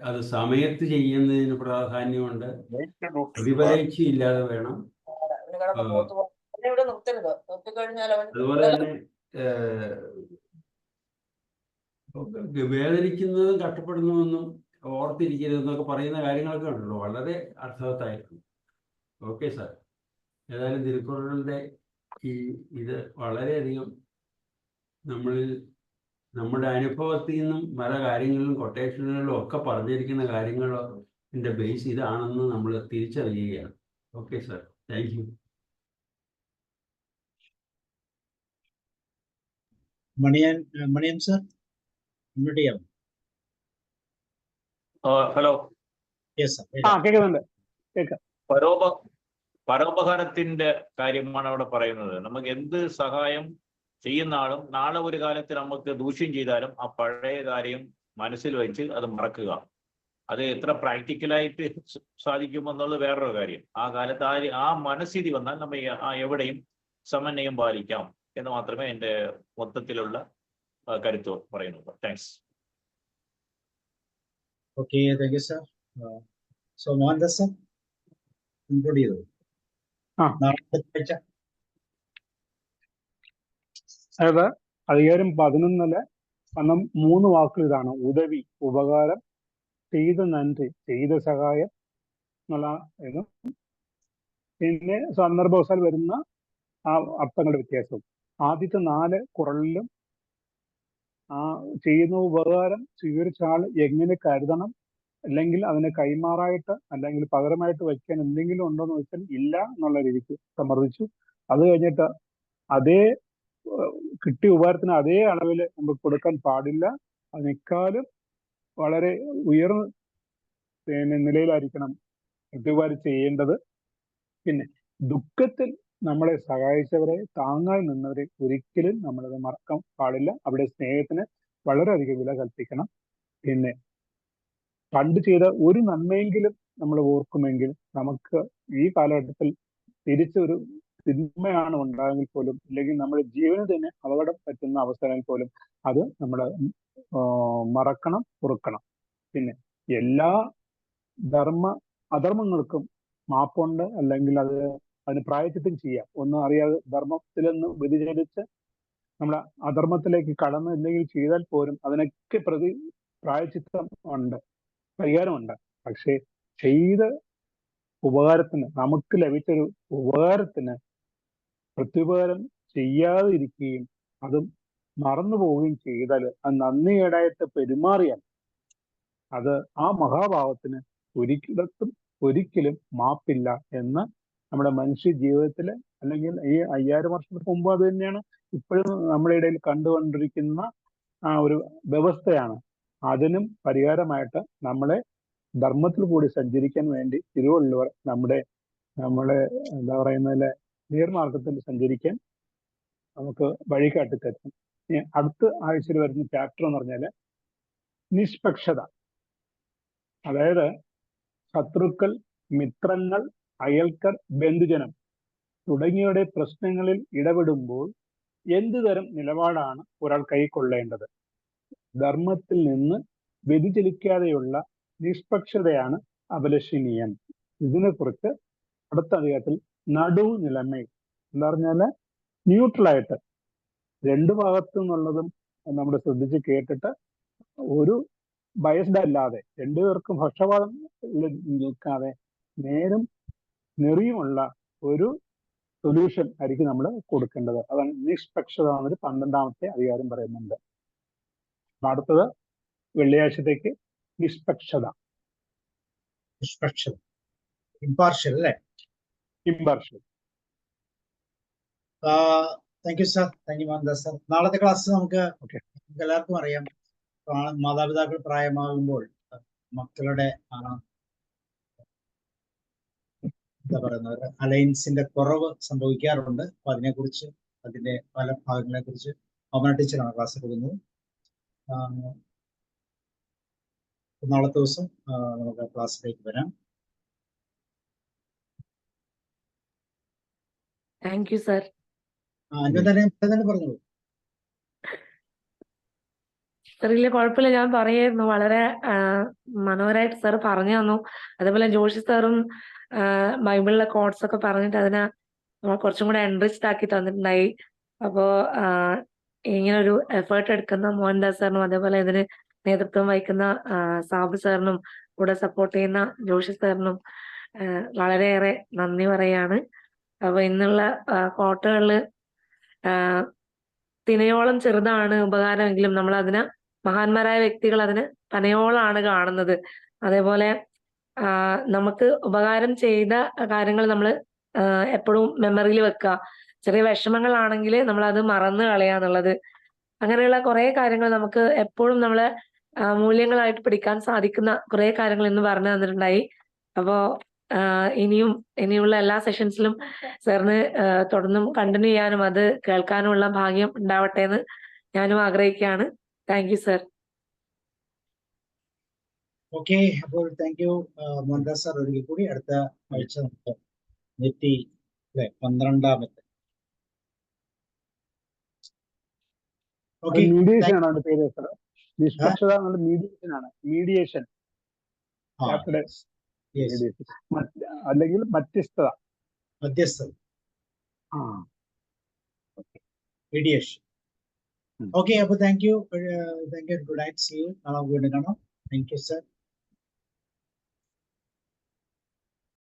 അത് സമയത്ത് ചെയ്യുന്നതിന് പ്രാധാന്യമുണ്ട്. പ്രതിഫലേച്ഛയില്ലാതെ വേണം. അതുപോലെ തന്നെ വേദനിക്കുന്നതും കഷ്ടപ്പെടുന്നതൊന്നും ഓർത്തിരിക്കരുതെന്നൊക്കെ പറയുന്ന കാര്യങ്ങളൊക്കെ ഉണ്ടല്ലോ, വളരെ അർത്ഥവത്തായിരുന്നു. Okay sir. ഏതായാലും തിരുക്കുറളുടെ ഇത് വളരെയധികം നമ്മുടെ അനുഭവത്തിൽ നിന്നും പല കാര്യങ്ങളിലും കൊട്ടേഷനുകളിലും ഒക്കെ പറഞ്ഞിരിക്കുന്ന കാര്യങ്ങളുടെ ബേസ് ഇതാണെന്ന് നമ്മൾ തിരിച്ചറിയുകയാണ്. Okay sir, thank you. Maniyan sir, invite ചെയ്യാം. ഹലോ. കേൾക്കുന്നുണ്ട്. കേൾക്കാം. പരോപകാരത്തിന്റെ കാര്യമാണ് അവിടെ പറയുന്നത്. നമുക്ക് എന്ത് സഹായം ചെയ്യുന്ന ആളും നാളെ ഒരു കാലത്ത് നമുക്ക് ദൂഷ്യം ചെയ്താലും ആ പഴയ കാര്യം മനസ്സിൽ വെച്ച് അത് മറക്കുക. അത് എത്ര പ്രാക്ടിക്കലായിട്ട് സാധിക്കുമെന്നുള്ളത് വേറൊരു കാര്യം. ആ കാലത്ത് ആ മനസ്ഥിതി വന്നാൽ നമ്മൾ എവിടെയും സമന്വയം പാലിക്കാം എന്ന് മാത്രമേ എൻ്റെ മൊത്തത്തിലുള്ള കരുത്ത് പറയുന്നുള്ളൂ. Thanks. Okay, thank you sir. So Mohandas sir include ചെയ്തു. അതായത് അധികാരം 11 വന്ന 3 വാക്കുകൾ ഇതാണ്: ഉദവി, ഉപകാരം, ചെയ്ത നന്ദി, ചെയ്ത സഹായം എന്നുള്ള ഇതും പിന്നെ സന്ദർഭവശാൽ വരുന്ന ആ അർത്ഥങ്ങളുടെ വ്യത്യാസവും. ആദ്യത്തെ 4 കുറളിലും ആ ചെയ്യുന്ന ഉപകാരം സ്വീകരിച്ച ആൾ എങ്ങനെ കരുതണം, അല്ലെങ്കിൽ അതിനെ കൈമാറായിട്ട് അല്ലെങ്കിൽ പകരമായിട്ട് വയ്ക്കാൻ എന്തെങ്കിലും ഉണ്ടോ എന്ന് വെച്ചാൽ ഇല്ല എന്നുള്ള രീതിക്ക് സമ്മർദ്ദിച്ചു. അത് കഴിഞ്ഞിട്ട് അതേ കിട്ടിയ ഉപകാരത്തിന് അതേ അളവിൽ നമുക്ക് കൊടുക്കാൻ പാടില്ല. അതിനേക്കാളും വളരെ ഉയർന്ന നിലയിലായിരിക്കണം പ്രത്യുപകാരം ചെയ്യേണ്ടത്. പിന്നെ ദുഃഖത്തിൽ നമ്മളെ സഹായിച്ചവരെ, താങ്ങായി നിന്നവരെ ഒരിക്കലും നമ്മളത് മറക്കാൻ പാടില്ല. അവിടെ സ്നേഹത്തിന് വളരെയധികം വില കൽപ്പിക്കണം. പിന്നെ പണ്ട് ചെയ്ത ഒരു നന്മയെങ്കിലും നമ്മൾ ഓർക്കുമെങ്കിൽ നമുക്ക് ഈ കാലഘട്ടത്തിൽ തിരിച്ചൊരു തിന്മയാണ് ഉണ്ടായെങ്കിൽ പോലും, അല്ലെങ്കിൽ നമ്മുടെ ജീവന് തന്നെ അപകടം പറ്റുന്ന അവസരങ്ങൾ പോലും അത് നമ്മൾ മറക്കണം, പൊറുക്കണം. പിന്നെ എല്ലാ അധർമ്മങ്ങൾക്കും മാപ്പുണ്ട്, അല്ലെങ്കിൽ അതിന് പ്രായച്ചിത്തം ചെയ്യാം. ഒന്നും അറിയാതെ ധർമ്മത്തിൽ നിന്ന് വ്യതിചലിച്ച് നമ്മൾ അധർമ്മത്തിലേക്ക് കടന്നില്ലെങ്കിൽ ചെയ്താൽ പോലും അതിനൊക്കെ പ്രായച്ചിത്തം ഉണ്ട്, പരിഹാരമുണ്ട്. പക്ഷെ ചെയ്ത ഉപകാരത്തിന്, നമുക്ക് ലഭിച്ചൊരു ഉപകാരത്തിന് പ്രത്യുപകാരം ചെയ്യാതെ ഇരിക്കുകയും അതും മറന്നു പോവുകയും ചെയ്താൽ, അത് നന്ദികേടായിട്ട് പെരുമാറിയാൽ അത് ആ മഹാഭാവത്തിന് ഒരിക്കലും മാപ്പില്ല എന്ന് നമ്മുടെ മനുഷ്യ ജീവിതത്തിൽ അല്ലെങ്കിൽ ഈ 5000 വർഷത്തിന് മുമ്പ് അത് തന്നെയാണ് ഇപ്പോഴും നമ്മുടെ ഇടയിൽ കണ്ടുകൊണ്ടിരിക്കുന്ന ആ ഒരു വ്യവസ്ഥയാണ്. അതിനും പരിഹാരമായിട്ട് നമ്മളെ ധർമ്മത്തിൽ കൂടി സഞ്ചരിക്കാൻ വേണ്ടി തിരുവള്ളുവർ നമ്മളെ എന്താ പറയുന്നതിലെ നേർമാർഗത്തിൽ സഞ്ചരിക്കാൻ നമുക്ക് വഴി കാട്ടിത്തരുന്നു. ഇനി അടുത്ത ആഴ്ചയിൽ വരുന്ന ചാപ്റ്റർ എന്ന് പറഞ്ഞാൽ നിഷ്പക്ഷത. അതായത് ശത്രുക്കൾ, മിത്രങ്ങൾ, അയൽക്കർ, ബന്ധുജനം തുടങ്ങിയവരുടെ പ്രശ്നങ്ങളിൽ ഇടപെടുമ്പോൾ എന്തു തരം നിലപാടാണ് ഒരാൾ കൈക്കൊള്ളേണ്ടത്? ധർമ്മത്തിൽ നിന്ന് വ്യതിചലിക്കാതെയുള്ള നിഷ്പക്ഷതയാണ് അഭിലഷണീയം. ഇതിനെക്കുറിച്ച് അടുത്ത അധികാരത്തിൽ നടുവ് നിലമേ എന്ന് പറഞ്ഞാല് ന്യൂട്രലായിട്ട് രണ്ടു ഭാഗത്തു നിന്നുള്ളതും നമ്മൾ ശ്രദ്ധിച്ച് കേട്ടിട്ട് ഒരു ബയസ്ഡ് അല്ലാതെ രണ്ടുപേർക്കും പക്ഷപാതം നിൽക്കാതെ നേരും നെറിയുമുള്ള ഒരു സൊല്യൂഷൻ ആയിരിക്കും നമ്മൾ കൊടുക്കേണ്ടത്. അതാണ് നിഷ്പക്ഷത എന്നൊരു 12ാമത്തെ അധികാരം പറയുന്നുണ്ട്. അടുത്തത് വെള്ളിയാഴ്ചത്തേക്ക് നിഷ്പക്ഷത. ഇമ്പാർഷ്യൽ അല്ലേ? Impartial. Thank you sir. Thank you Mohandas sir. നാളത്തെ ക്ലാസ് നമുക്ക് എല്ലാവർക്കും അറിയാം, മാതാപിതാക്കൾ പ്രായമാകുമ്പോൾ മക്കളുടെ എന്താ പറയുന്നത് അലയൻസിന്റെ കുറവ് സംഭവിക്കാറുണ്ട്. അപ്പൊ അതിനെക്കുറിച്ച്, അതിന്റെ പല ഭാഗങ്ങളെ കുറിച്ച് അമന ടീച്ചറാണ് ക്ലാസ് എടുക്കുന്നത്. നാളത്തെ ദിവസം നമുക്ക് ക്ലാസ്സിലേക്ക് വരാം. Thank you sir. തന്നെ പറഞ്ഞോളൂ. സാറില്ല, കുഴപ്പമില്ല, ഞാൻ പറയായിരുന്നു. വളരെ മനോഹരമായിട്ട് സാർ പറഞ്ഞു തന്നു. അതേപോലെ ജോഷി സാറും ബൈബിളിലെ കോട്സ് ഒക്കെ പറഞ്ഞിട്ട് അതിനെ കുറച്ചും കൂടെ എൻറിച്ച്ഡ് ആക്കി തന്നിട്ടുണ്ടായി. അപ്പോ ഇങ്ങനൊരു എഫേർട്ട് എടുക്കുന്ന മോഹൻദാസ് സാറിനും അതേപോലെ ഇതിന് നേതൃത്വം വഹിക്കുന്ന സാബു സാറിനും കൂടെ സപ്പോർട്ട് ചെയ്യുന്ന ജോഷി സാറിനും വളരെയേറെ നന്ദി പറയാണ്. അപ്പൊ ഇന്നുള്ള കോട്ടകളില് തിനയോളം ചെറുതാണ് ഉപകാരമെങ്കിലും നമ്മൾ അതിന് മഹാന്മാരായ വ്യക്തികൾ അതിന് പനയോളാണ് കാണുന്നത്. അതേപോലെ നമുക്ക് ഉപകാരം ചെയ്ത കാര്യങ്ങൾ നമ്മൾ എപ്പോഴും മെമ്മറിയിൽ വെക്കുക. ചെറിയ വിഷമങ്ങളാണെങ്കിൽ നമ്മൾ അത് മറന്നു കളയാന്നുള്ളത്, അങ്ങനെയുള്ള കുറെ കാര്യങ്ങൾ നമുക്ക് എപ്പോഴും നമ്മളെ മൂല്യങ്ങളായിട്ട് പിടിക്കാൻ സാധിക്കുന്ന കുറെ കാര്യങ്ങൾ ഇന്ന് പറഞ്ഞു തന്നിട്ടുണ്ടായി. അപ്പോ ഇനിയുള്ള എല്ലാ സെഷൻസിലും സാറിന് തുടർന്നും കണ്ടിന്യൂ ചെയ്യാനും അത് കേൾക്കാനുമുള്ള ഭാഗ്യം ഉണ്ടാവട്ടെ എന്ന് ഞാനും ആഗ്രഹിക്കുകയാണ്. Thank you sir. ഓക്കെ, അപ്പോൾ താങ്ക് യു മോഹൻദാസ് സാർ. ഒരിക്കൽ കൂടി അടുത്ത ആഴ്ച നമുക്ക് 12ാമത്തെ മീഡിയേഷൻ ആണ് അതിന്റെ പേര് സാർ. നിഷ്പക്ഷത എന്നുള്ള മീഡിയേഷൻ ആണ്. മീഡിയേഷൻ അല്ലെങ്കിൽ മധ്യസ്ഥത. മീഡിയേഷൻ. ഓക്കെ, അപ്പോൾ thank you. Good night. See you. നാളെ വീണ്ടും കാണാം. Thank you sir.